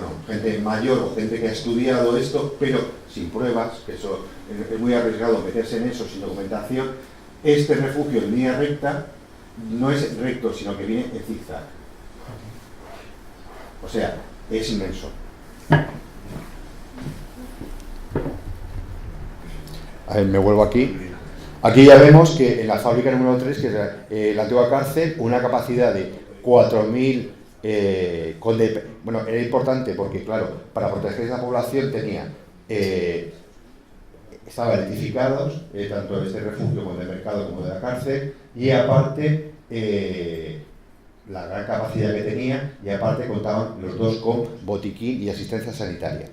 mayor o gente que ha estudiado esto, pero sin pruebas, que eso es muy arriesgado meterse en eso sin documentación, este refugio en línea recta no es recto, sino que viene en zigzag. O sea, es inmenso. A ver, me vuelvo aquí. Aquí ya vemos que en la fábrica número 3, que es la antigua cárcel, una capacidad de 4.000... era importante porque, claro, para proteger esa población tenía... estaban edificados, tanto este refugio como el mercado como de la cárcel, y aparte... la gran capacidad que tenía, y aparte contaban los dos con botiquín y asistencia sanitaria.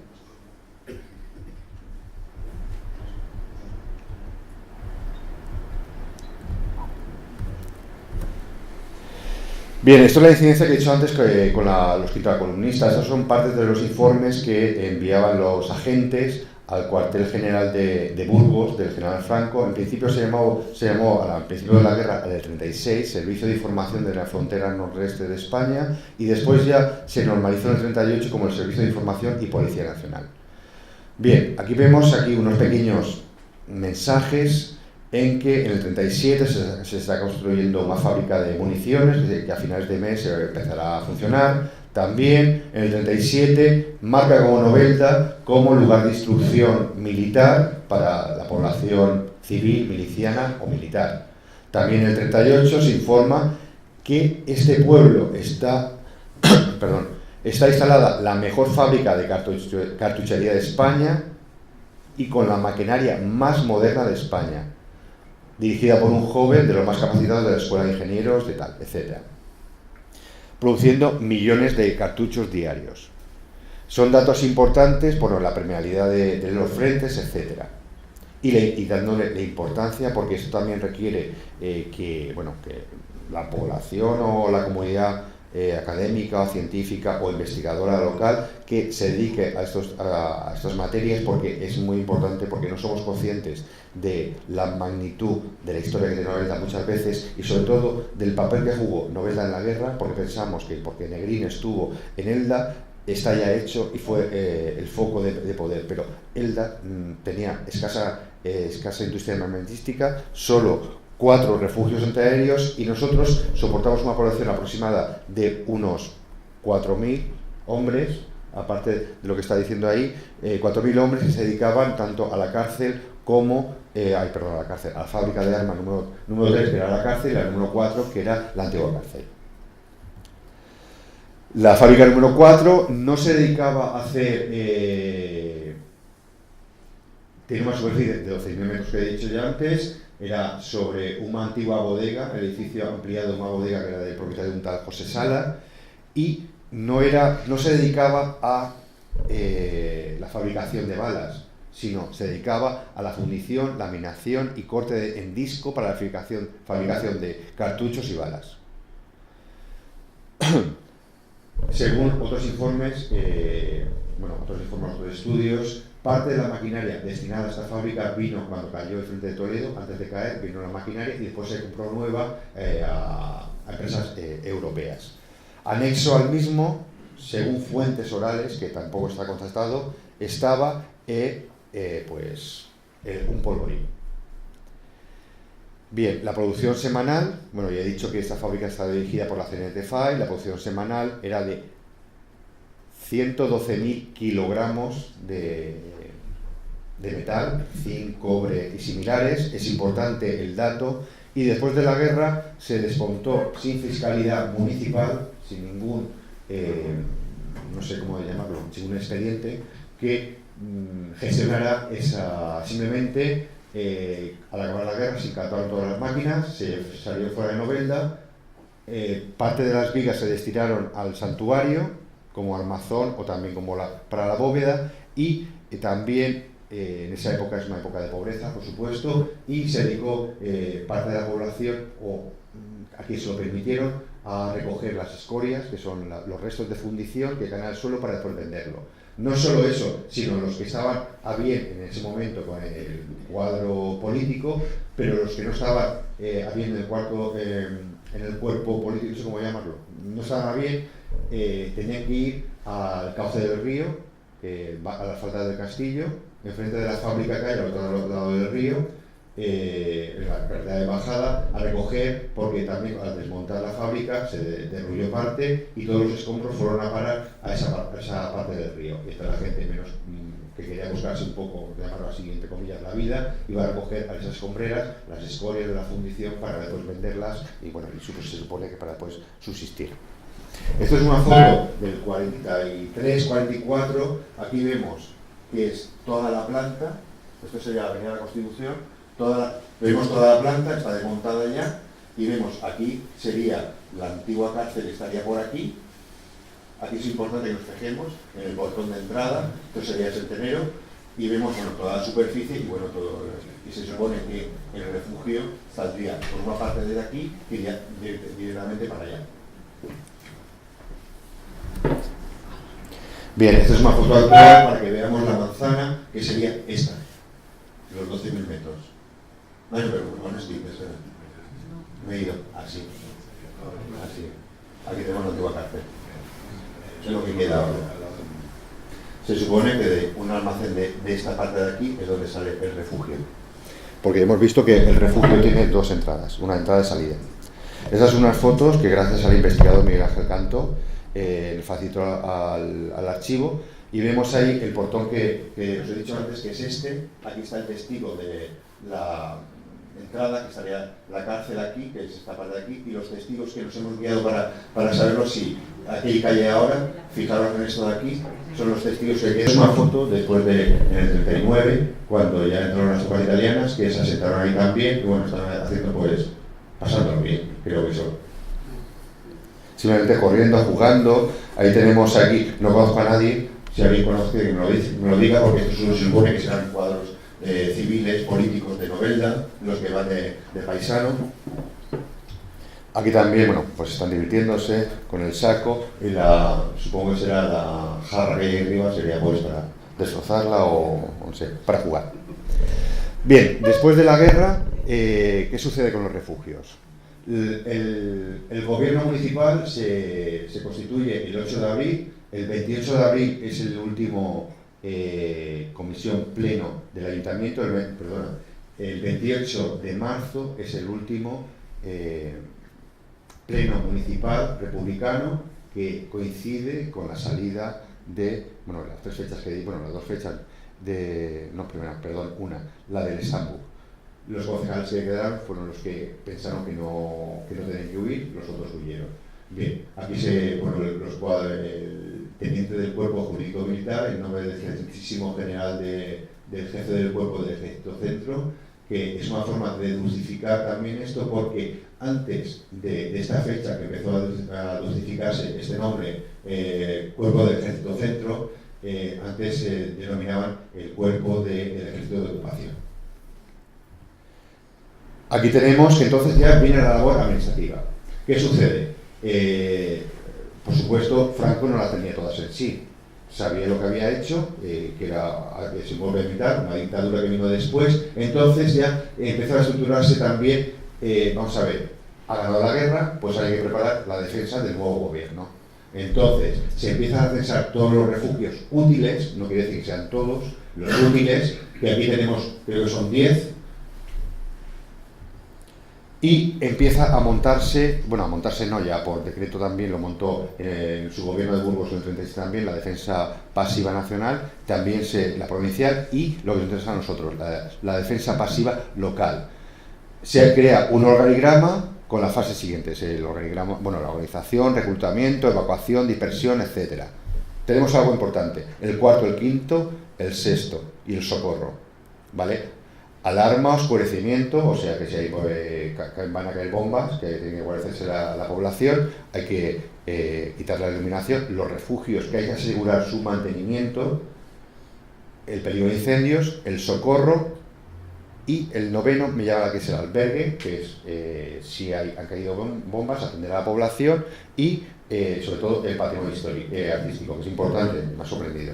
Bien, esto es la incidencia que he dicho antes con los contracolumnistas. Estos son partes de los informes que enviaban los agentes al cuartel general de Burgos, del general Franco. En principio se llamó al principio de la guerra, del 36, Servicio de Información de la Frontera Nordeste de España, y después ya se normalizó en el 38 como el Servicio de Información y Policía Nacional. Bien, aquí vemos unos pequeños mensajes en que en el 37 se está construyendo una fábrica de municiones que a finales de mes empezará a funcionar. También en el 37 marca como Novelda como lugar de instrucción militar para la población civil, miliciana o militar. También en el 38 se informa que este pueblo está instalada la mejor fábrica de cartuchería de España y con la maquinaria más moderna de España, dirigida por un joven de los más capacitados de la Escuela de Ingenieros, de tal, etc., produciendo millones de cartuchos diarios. Son datos importantes por la permeabilidad de los frentes, etc. Y dándole la importancia, porque esto también requiere que la población o la comunidad académica o científica o investigadora local que se dedique a estas materias, porque es muy importante, porque no somos conscientes de la magnitud de la historia que tiene Novelda muchas veces, y sobre todo del papel que jugó Novelda en la guerra, porque pensamos que porque Negrín estuvo en Elda está ya hecho y fue el foco de poder, pero Elda tenía escasa industria armamentística, solo 4 refugios antiaéreos, y nosotros soportamos una población aproximada de unos 4.000 hombres, aparte de lo que está diciendo ahí, 4.000 hombres que se dedicaban tanto a la cárcel como a la fábrica de armas número 3, que era la cárcel, y la número 4, que era la antigua cárcel. La fábrica número 4 no se dedicaba a hacer... tiene una superficie de 12.000 metros que he dicho ya antes. Era sobre una antigua bodega, el edificio ampliado de una bodega que era de propiedad de un tal José Sala, y no se dedicaba a la fabricación de balas, sino se dedicaba a la fundición, laminación y corte en disco para la fabricación de cartuchos y balas. Según otros informes, otros estudios, parte de la maquinaria destinada a esta fábrica vino cuando cayó el frente de Toledo. Antes de caer vino la maquinaria y después se compró nueva a empresas europeas. Anexo al mismo, según fuentes orales, que tampoco está contrastado, estaba un polvorín. Bien, la producción semanal, ya he dicho que esta fábrica está dirigida por la CNTFAI. La producción semanal era de 112.000 kilogramos de metal, zinc, cobre y similares. Es importante el dato. Y después de la guerra se desmontó sin fiscalidad municipal, sin ningún, no sé cómo llamarlo, sin un expediente que gestionara simplemente al acabar la guerra se incataron todas las máquinas, se salió fuera de Novelda, parte de las vigas se destinaron al santuario como armazón o también como para la bóveda, y también en esa época es una época de pobreza, por supuesto, y se dedicó parte de la población, o aquí se lo permitieron, a recoger las escorias, que son los restos de fundición que caen al suelo para después venderlo. No solo eso, sino los que estaban a bien en ese momento con el cuadro político, pero los que no estaban a bien en el cuerpo político, no sé cómo llamarlo, no estaban a bien, tenían que ir al cauce del río, a las faldas del castillo, enfrente de la fábrica que hay al otro lado del río, en la carretera de bajada, a recoger, porque también al desmontar la fábrica se derrulló parte y todos los escombros fueron a parar a esa parte del río. Y esta la gente menos que quería buscarse un poco, llamarlo así, entre comillas, la vida, iba a recoger a esas escombreras las escorias de la fundición para después venderlas y bueno, se supone que para después subsistir. Esto es una foto del 43-44, aquí vemos que es toda la planta, esto sería la Avenida de la Constitución, vemos toda la planta, está desmontada ya, y vemos aquí sería la antigua cárcel, estaría por aquí. Aquí es importante que nos fijemos en el portón de entrada, esto sería el Centenero, y vemos bueno, toda la superficie y bueno, todo, y se supone que el refugio saldría por una parte de aquí y iría directamente para allá. Bien, esta es una foto actual para que veamos la manzana, que sería esta, los 12.000 metros. Bueno, pero no es tiempo, me he ido así. Aquí tenemos la antigua cárcel. Es lo que queda ahora. Se supone que de un almacén de esta parte de aquí es donde sale el refugio. Porque hemos visto que el refugio tiene dos entradas, una entrada y salida. Estas son unas fotos que gracias al investigador Miguel Ángel Cantó le facilitó al archivo y vemos ahí el portón que os he dicho antes que es este. Aquí está el testigo de la entrada, que estaría la cárcel aquí, que es esta parte de aquí, y los testigos que nos hemos guiado para saberlo si aquí calle ahora, fijaros en esto de aquí, son los testigos que quedan. Es una foto después en el 39, cuando ya entraron las tropas italianas, que se asentaron ahí también, y bueno, están haciendo pues, pasándolo bien, creo que son. Simplemente corriendo, jugando, ahí tenemos aquí, no conozco a nadie, si alguien conoce que me lo diga, porque esto se supone que serán cuadros civiles, políticos de Novelda, los que van de paisano. Aquí también, bueno, pues están divirtiéndose con el saco y supongo que será la jarra que hay arriba, sería pues para destrozarla o no sé, para jugar. Bien, después de la guerra, ¿qué sucede con los refugios? El gobierno municipal se constituye el 8 de abril, el 28 de abril es el último comisión pleno del ayuntamiento, el 28 de marzo es el último pleno municipal republicano que coincide con la salida de, bueno, las tres fechas que di, bueno, las dos fechas de, no, primera, perdón, una, la del Estambul. Los concejales que quedaron fueron los que pensaron que no tenían que huir, los otros huyeron. Bien, aquí el teniente del cuerpo jurídico militar, en nombre del excelentísimo general del jefe del cuerpo del ejército centro, que es una forma de dulcificar también esto, porque antes de esta fecha que empezó a dulcificarse este nombre, cuerpo del ejército centro, antes se denominaban el cuerpo del ejército de ocupación. Aquí tenemos que entonces ya viene la labor administrativa. ¿Qué sucede? Por supuesto, Franco no la tenía todas en sí. Sabía lo que había hecho, que era se vuelve militar, una dictadura que vino después. Entonces ya empezó a estructurarse también, vamos a ver, ha ganado la guerra, pues hay que preparar la defensa del nuevo gobierno. Entonces se empiezan a censar todos los refugios útiles, no quiere decir que sean todos, los útiles, que aquí tenemos, creo que son 10, y empieza a montarse, bueno, a montarse no, ya por decreto también lo montó en su gobierno de Burgos en el 36 también, la defensa pasiva nacional, también la provincial y lo que nos interesa a nosotros, la defensa pasiva local. Se crea un organigrama con las fases siguientes, el organigrama, bueno, la organización, reclutamiento, evacuación, dispersión, etc. Tenemos algo importante, el cuarto, el quinto, el sexto y el socorro, ¿vale? Alarma, oscurecimiento, o sea que si van a caer bombas, que tiene que guarecerse la población, hay que quitar la iluminación, los refugios, que hay que asegurar su mantenimiento, el peligro de incendios, el socorro Y el noveno me llama la que es el albergue, que es si han caído bombas, atender a la población y sobre todo el patrimonio histórico, artístico, que es importante, me ha sorprendido.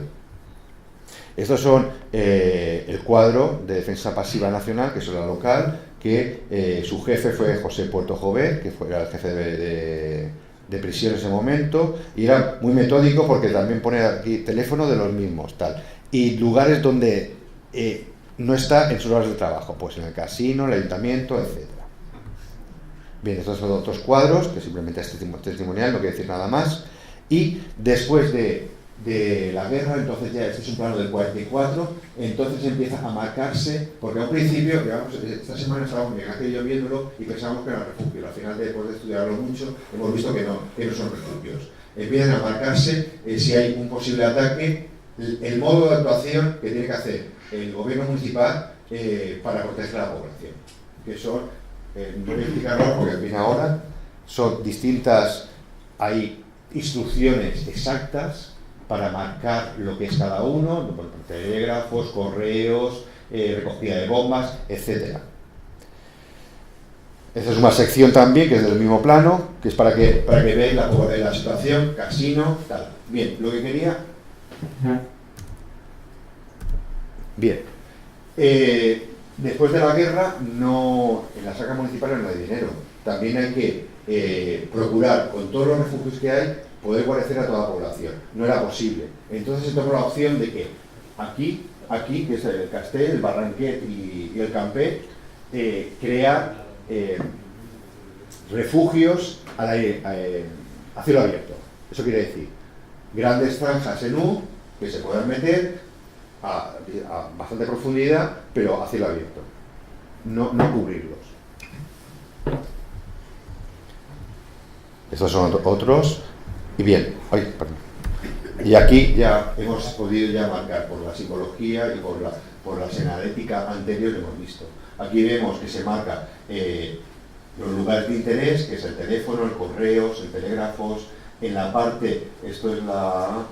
Estos son el cuadro de Defensa Pasiva Nacional, que es la local, que su jefe fue José Puerto Jover, que era el jefe de prisión en ese momento, y era muy metódico porque también pone aquí teléfono de los mismos, tal, y lugares donde no está en sus horas de trabajo, pues en el casino, el ayuntamiento, etc. Bien, estos son otros cuadros, que simplemente es testimonial, no quiere decir nada más, y después de la guerra, entonces ya este es un plano del 44, entonces empieza a marcarse, porque a un principio, digamos, esta semana estábamos en aquello viéndolo y pensábamos que era refugio, al final después de estudiarlo mucho hemos visto que no son refugios. Empiezan a marcarse si hay un posible ataque, el modo de actuación que tiene que hacer el gobierno municipal para proteger a la población, que son, no voy a explicarlo porque viene ahora, son distintas, hay instrucciones exactas para marcar lo que es cada uno, telégrafos, correos, recogida de bombas, etc. Esta es una sección también que es del mismo plano, que es para que veáis la situación, casino, tal. Bien, lo que quería... Bien. Después de la guerra, en las arcas municipales no hay dinero. También hay que procurar, con todos los refugios que hay, poder guarecer a toda la población. No era posible. Entonces se tomó la opción de que aquí que es el Castell, el Barranquet y el Campet, crear refugios a cielo abierto. Eso quiere decir grandes franjas en U que se puedan meter a bastante profundidad, pero a cielo abierto. No cubrirlos. Estos son otros. Y bien, y aquí ya hemos podido ya marcar por la psicología y por la señalética anterior que hemos visto. Aquí vemos que se marca los lugares de interés, que es el teléfono, el correos, el telégrafos. En la parte, esto es la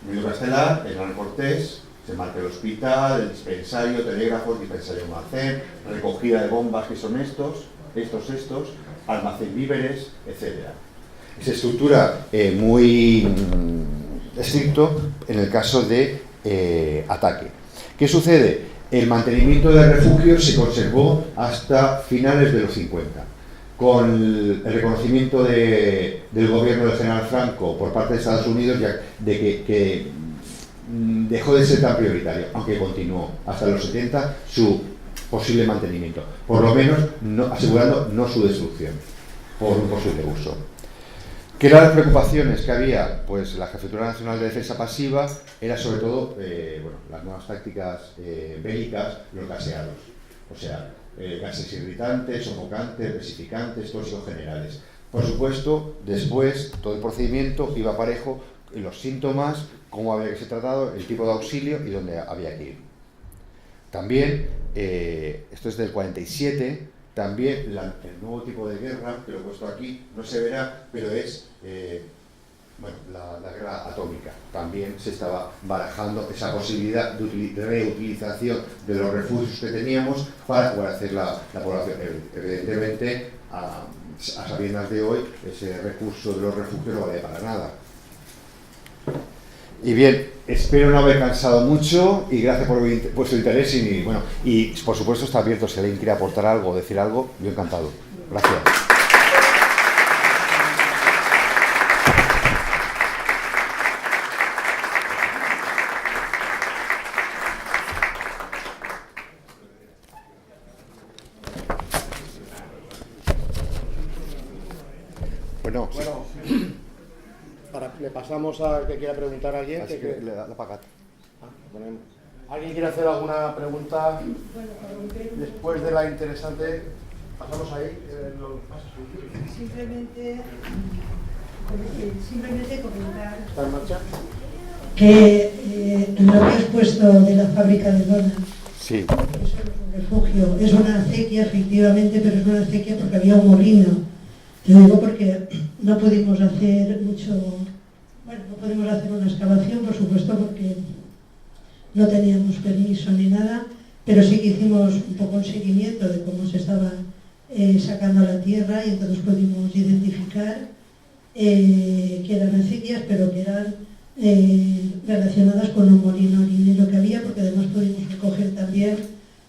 Emilio Castelar, el Gran Cortés, se marca el hospital, el dispensario, telégrafos, dispensario almacén, recogida de bombas, que son estos, almacén víveres, etc. Se estructura muy estricto en el caso de ataque. ¿Qué sucede? El mantenimiento de refugios se conservó hasta finales de los 50. Con el reconocimiento del gobierno del general Franco por parte de Estados Unidos, de que dejó de ser tan prioritario, aunque continuó hasta los 70 su posible mantenimiento, por lo menos asegurando no su destrucción por un posible uso. ¿Qué eran las preocupaciones que había? Pues la Jefatura Nacional de Defensa Pasiva era sobre todo las nuevas tácticas bélicas, los gaseados, o sea, gases irritantes, sofocantes, resificantes, tóxicos generales. Por supuesto, después todo el procedimiento iba parejo, los síntomas, cómo había que ser tratado, el tipo de auxilio y dónde había que ir. También, esto es del 47, también el nuevo tipo de guerra, que lo he puesto aquí, no se verá, pero es la guerra atómica. También se estaba barajando esa posibilidad de reutilización de los refugios que teníamos para poder hacer la población. Evidentemente, a sabiendas de hoy, ese recurso de los refugios no vale para nada. Y bien, espero no haber cansado mucho y gracias por vuestro interés y por supuesto está abierto si alguien quiere aportar algo o decir algo, yo encantado. Gracias. Bueno, le pasamos a que quiera preguntar a alguien. Así que le da la paga. ¿Alguien quiere hacer alguna pregunta después de la interesante? Pasamos ahí. Simplemente comentar. ¿Está en marcha? Que lo que has puesto de la fábrica de lona, sí, eso no es un refugio, es una acequia efectivamente, pero es una acequia porque había un molino. Te digo porque no pudimos hacer mucho, no pudimos hacer una excavación, por supuesto, porque no teníamos permiso ni nada, pero sí que hicimos un poco un seguimiento de cómo se estaba sacando la tierra, y entonces pudimos identificar que eran acequias, pero que eran relacionadas con un molino harinero que había, porque además pudimos recoger también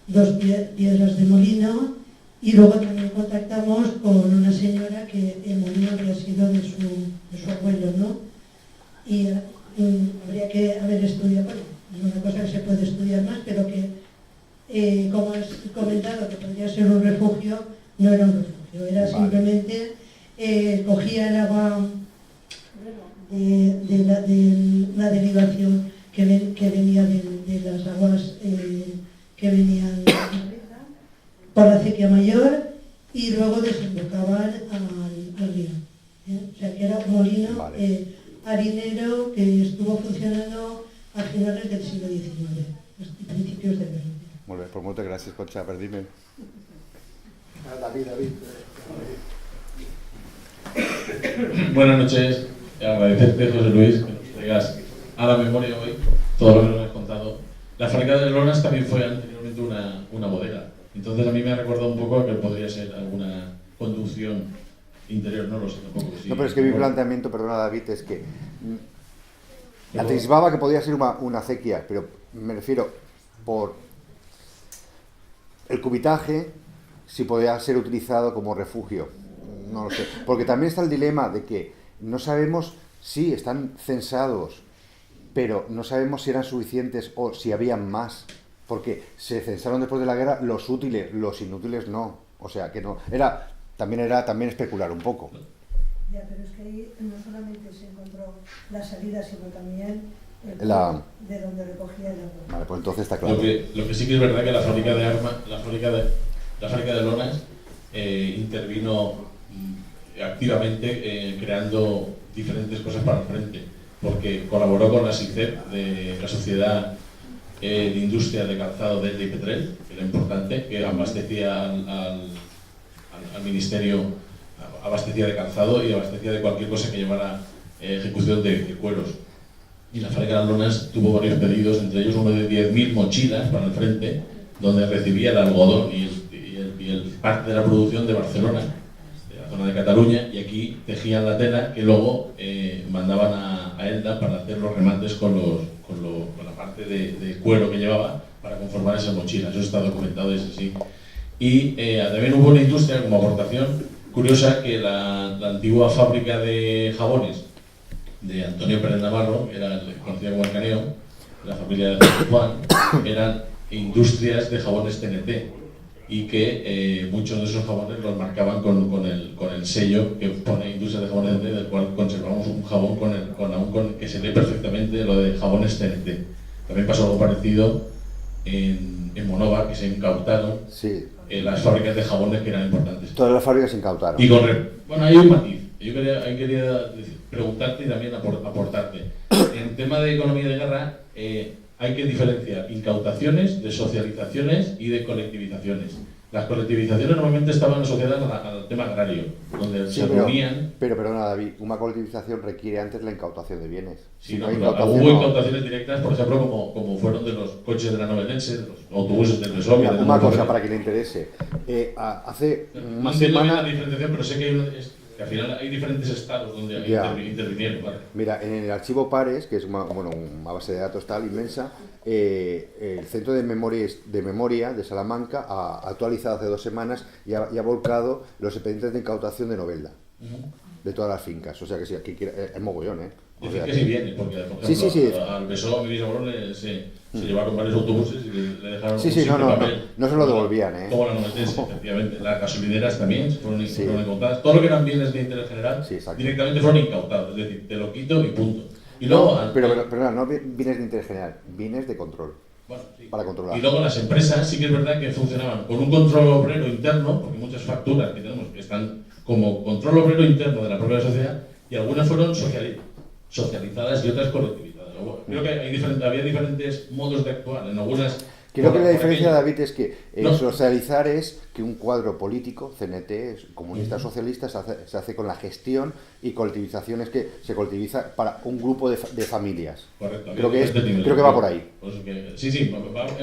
2 piedras de molino, y luego también contactamos con una señora que el molino había sido de su abuelo, ¿no? Y habría que haber estudiado, bueno, es una cosa que se puede estudiar más, pero que, como has comentado, que podría ser un refugio, no era un refugio, era simplemente cogía el agua de la derivación que venía de las aguas que venían por la acequia mayor, y luego desembocaban al río. O sea que era un molino harinero que estuvo funcionando a finales del siglo XIX, principios del XX. Molt bé, pues moltes gràcies, Concha, per dir-me. David. Buenas noches, agradecerte, José Luis, que nos traigas a la memoria hoy todo lo que nos has contado. La fábrica de lonas también fue anteriormente una bodega, entonces a mí me ha recordado un poco a que podría ser alguna conducción interior, no lo sé tampoco. Sí, no, pero es que mi planteamiento, perdona David, es que atisbaba que podía ser una acequia, pero me refiero por el cubitaje, si podía ser utilizado como refugio. No lo sé, porque también está el dilema de que no sabemos si están censados, pero no sabemos si eran suficientes o si habían más, porque se censaron después de la guerra los útiles, los inútiles no, o sea que no, era también especular un poco. Ya, pero es que ahí no solamente se encontró la salida, sino también de donde recogía el agua. Vale, pues entonces está claro. Lo que sí que es verdad que la fábrica de lonas intervino activamente creando diferentes cosas para el frente, porque colaboró con la SICEP, de la Sociedad de Industria de Calzado Delta y Petrel, que era importante, que abastecía al Ministerio, abastecía de calzado y abastecía de cualquier cosa que llevara ejecución de cueros. Y la fábrica de lonas tuvo varios pedidos, entre ellos uno de 10.000 mochilas para el frente, donde recibía el algodón y el parte de la producción de Barcelona, de la zona de Cataluña, y aquí tejían la tela que luego mandaban a Elda para hacer los remates con la parte de cuero que llevaba para conformar esas mochilas. Eso está documentado, es así. Y también hubo una industria como aportación curiosa, que la antigua fábrica de jabones de Antonio Pérez Navarro, que era conocida como el Caneo, la familia de Juan, eran industrias de jabones TNT, y que muchos de esos jabones los marcaban con el sello que pone Industria de Jabones TNT, del cual conservamos un jabón que se lee perfectamente lo de jabones TNT. También pasó algo parecido en Monóvar, que se incautaron las fábricas de jabones que eran importantes. Todas las fábricas se incautaron. Y bueno, hay un matiz. Yo quería preguntarte y también aportarte. En tema de economía de guerra, hay que diferenciar incautaciones de socializaciones y de colectivizaciones. Las colectivizaciones normalmente estaban asociadas al tema agrario, donde se reunían... Pero perdona, David, una colectivización requiere antes la incautación de bienes. Sí, hubo incautaciones directas, por ejemplo, como fueron de los coches de la Novelense, de los autobuses del Resovia... Una cosa para que le interese. Hace una semana... la diferenciación, pero sé que al final hay diferentes estados donde intervinieron. ¿Vale? Mira, en el archivo Pares, que es una base de datos tal inmensa, el Centro de Memoria de Salamanca ha actualizado hace 2 semanas y ha volcado los expedientes de incautación de Novelda, de todas las fincas. O sea que sí, aquí es mogollón, ¿eh? Decir que sí viene, porque por ejemplo, al Besó, a mi bisabuelo, se llevaron varios autobuses y le dejaron papel. No se lo devolvían, ¿eh? Como la Novelense, efectivamente. Las gasolineras también fueron incautadas. Todo lo que eran bienes de interés general directamente fueron incautados. Es decir, te lo quito y punto. Y luego, pero no bienes de interés general, bienes de control. Bueno, sí. Para controlar. Y luego las empresas sí que es verdad que funcionaban con un control obrero interno, porque muchas facturas que tenemos que están como control obrero interno de la propia sociedad, y algunas fueron socializadas y otras colectivizadas. Creo que había diferentes modos de actuar. En algunas Creo que la por diferencia, aquello. David, es que No. socializar es que un cuadro político, CNT, comunista socialista, se hace con la gestión, y colectivización es que se colectiviza para un grupo de familias. Correcto. Creo que, este nivel. creo que va por ahí. Pues sí,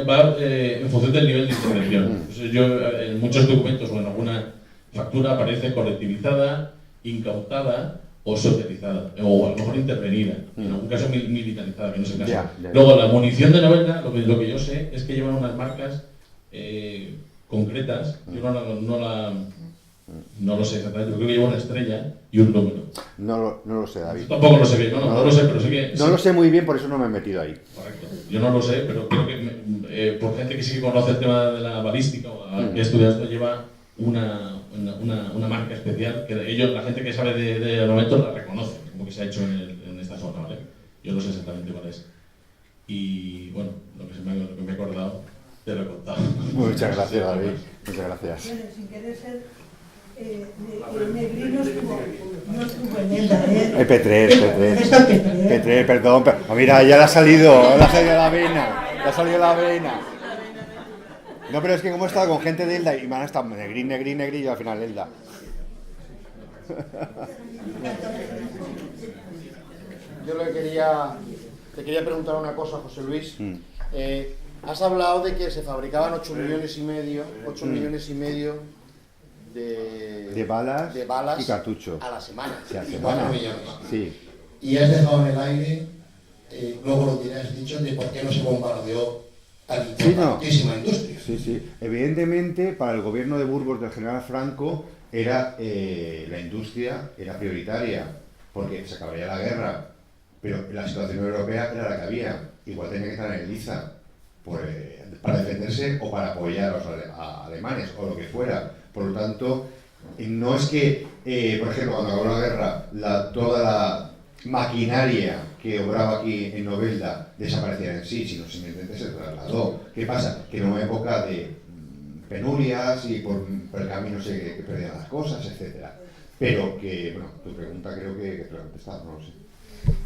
va en función del nivel de intervención. Entonces yo, en muchos documentos o en alguna factura aparece colectivizada, incautada o socializada, o a lo mejor intervenida, en algún caso militarizada, que no es el caso. Ya. Luego, la munición de Novelda, lo que yo sé es que llevan unas marcas concretas. Yo no lo sé exactamente, yo creo que lleva una estrella y un número. No lo sé, David. Tampoco lo sé bien, no lo sé, pero sé que... No lo sé muy bien, por eso no me he metido ahí. Correcto. Yo no lo sé, pero creo que por gente que sí que conoce el tema de la balística o que ha estudiado esto, lleva una marca especial que ellos, la gente que sabe de armamento, la reconoce, como que se ha hecho en esta zona, ¿vale? Yo no sé exactamente cuál es. Y bueno, lo que me he acordado, te lo he contado. Muchas gracias, David. Muchas gracias. Bueno, sin querer ser, Negrín no estuvo en Elda, ¿eh? P3. P3, perdón. Mira, ya le ha salido la vena. Le ha salido la vena. No, pero es que como he estado con gente de Elda y me han estado Negrín, y al final Elda. Yo te quería preguntar una cosa, José Luis. Has hablado de que se fabricaban 8 millones y medio de balas y cartuchos a la semana. Sí, a la Y semana. 4 millones. Sí. Y has dejado en el aire, luego lo que has dicho, de por qué no se bombardeó tan importantísima industria. Sí. Evidentemente, para el gobierno de Burgos del general Franco, la industria era prioritaria, porque se acabaría la guerra, pero la situación europea era la que había. Igual tenía que estar en Eliza para defenderse o para apoyar a los alemanes o lo que fuera. Por lo tanto, no es que, por ejemplo, cuando acabó la guerra, toda la maquinaria que obraba aquí en Novelda desapareciera en sí, sino simplemente se trasladó. ¿Qué pasa? Que en una época de penurias y por el camino se perdían las cosas, etcétera. Pero que, bueno, tu pregunta creo que te la he contestado, no lo sé.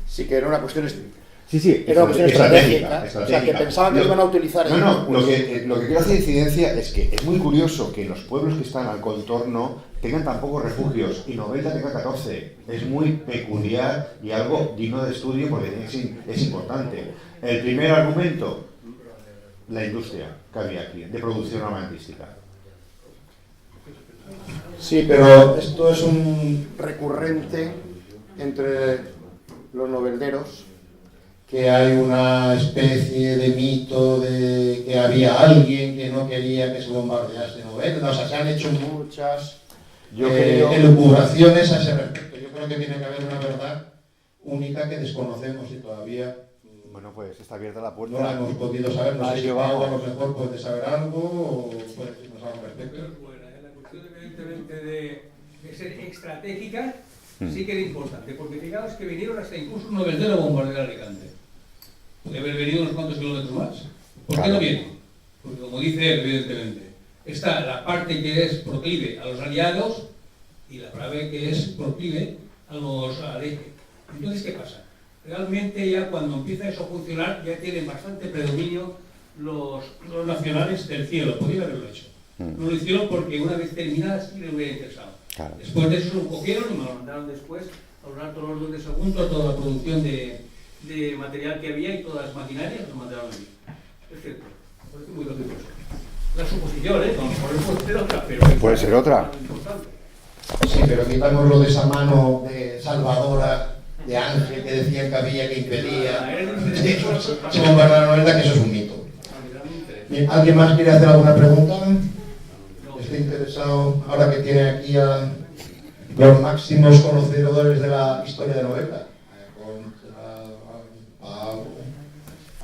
Sí, que era una cuestión Era una cuestión estratégica. O sea, que pensaban que lo iban a utilizar. Lo que quiero hacer incidencia es que es muy curioso que los pueblos que están al contorno tengan tan pocos refugios y Novelda tenga 14. Es muy peculiar y algo digno de estudio porque es importante. El primer argumento, la industria que había aquí, de producción armamentística. Sí, pero esto es un recurrente entre los novelderos, Que hay una especie de mito de que había alguien que no quería que se bombardease Novelda. O sea, se han hecho muchas elucubraciones a ese respecto. Yo creo que tiene que haber una verdad única que desconocemos y todavía Bueno, pues está abierta la puerta. no la hemos podido saber. No sé si Yo Pau, vamos. a lo mejor puede saber algo o puede decirnos algo al respecto. La cuestión evidentemente de ser estratégica sí que era importante, porque fijaos que vinieron hasta incluso un noveldero a bombardear Alicante. Puede haber venido unos cuantos kilómetros más. ¿Por qué no viene? Porque como dice él, evidentemente, está la parte que es proclive a los aliados y la parte que es proclive al eje. Entonces, ¿qué pasa? Realmente ya cuando empieza eso a funcionar ya tienen bastante predominio los nacionales del cielo. Podrían haberlo hecho. No lo hicieron porque una vez terminadas sí les hubiera interesado. Claro. Después de eso lo cogieron y me lo mandaron después a los altos orden de segundo, toda la producción de material que había y todas las maquinarias lo mandaron allí. Es cierto, parece muy lógico. La suposición, ¿eh? No, puede ser otra, pero... Puede ser otra. Sí, pero quitámoslo de esa mano de salvadora, de ángel que decían que había, que impedía. Se bombardeara Novelda, que eso es un mito. Bien, ¿alguien más quiere hacer alguna pregunta? ¿Está interesado, ahora que tiene aquí a los máximos conocedores de la historia de Novelda? A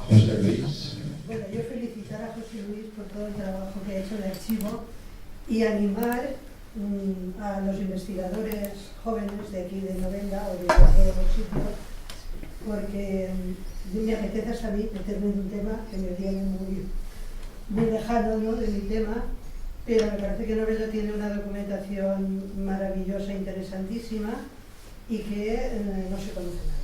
José Luis. Bueno, yo felicitar a José Luis por todo el trabajo que ha hecho el archivo y animar a los investigadores jóvenes de aquí de Novelda o de todos los sitios, porque me apetece hasta a mí meterme en un tema que me viene muy lejano, ¿no?, de mi tema, pero me parece que Novelda tiene una documentación maravillosa, interesantísima y que no se conoce nada.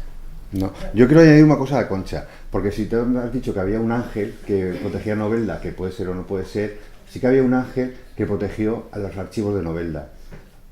No, yo quiero añadir una cosa a Concha, porque si te has dicho que había un ángel que protegía a Novelda, que puede ser o no puede ser, sí que había un ángel que protegió a los archivos de Novelda.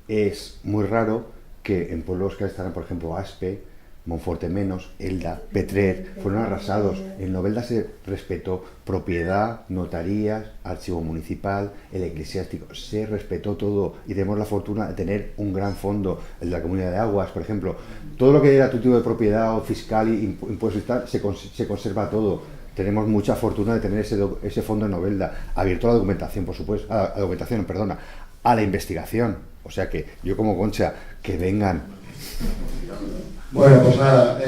Es muy raro que en pueblos que estarán, por ejemplo, Aspe, Monforte Menos, Elda, Petrer, fueron arrasados. En Novelda se respetó propiedad, notarías, archivo municipal, el eclesiástico, se respetó todo y tenemos la fortuna de tener un gran fondo, el de la Comunidad de Aguas, por ejemplo. Todo lo que era tu tipo de propiedad o fiscal y impuestos y tal, se conserva todo. Tenemos mucha fortuna de tener ese fondo en Novelda, abierto a la documentación, por supuesto, a la investigación. O sea que yo como Concha, que vengan. Bueno, pues nada,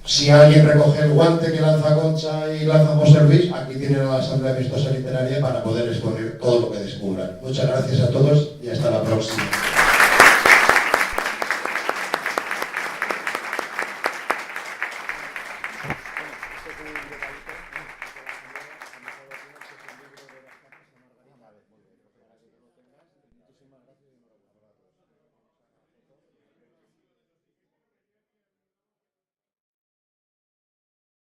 si alguien recoge el guante que lanza Concha y lanza José Luis, aquí tienen a la Asamblea Amistosa Literaria para poder exponer todo lo que descubran. Muchas gracias a todos y hasta la próxima.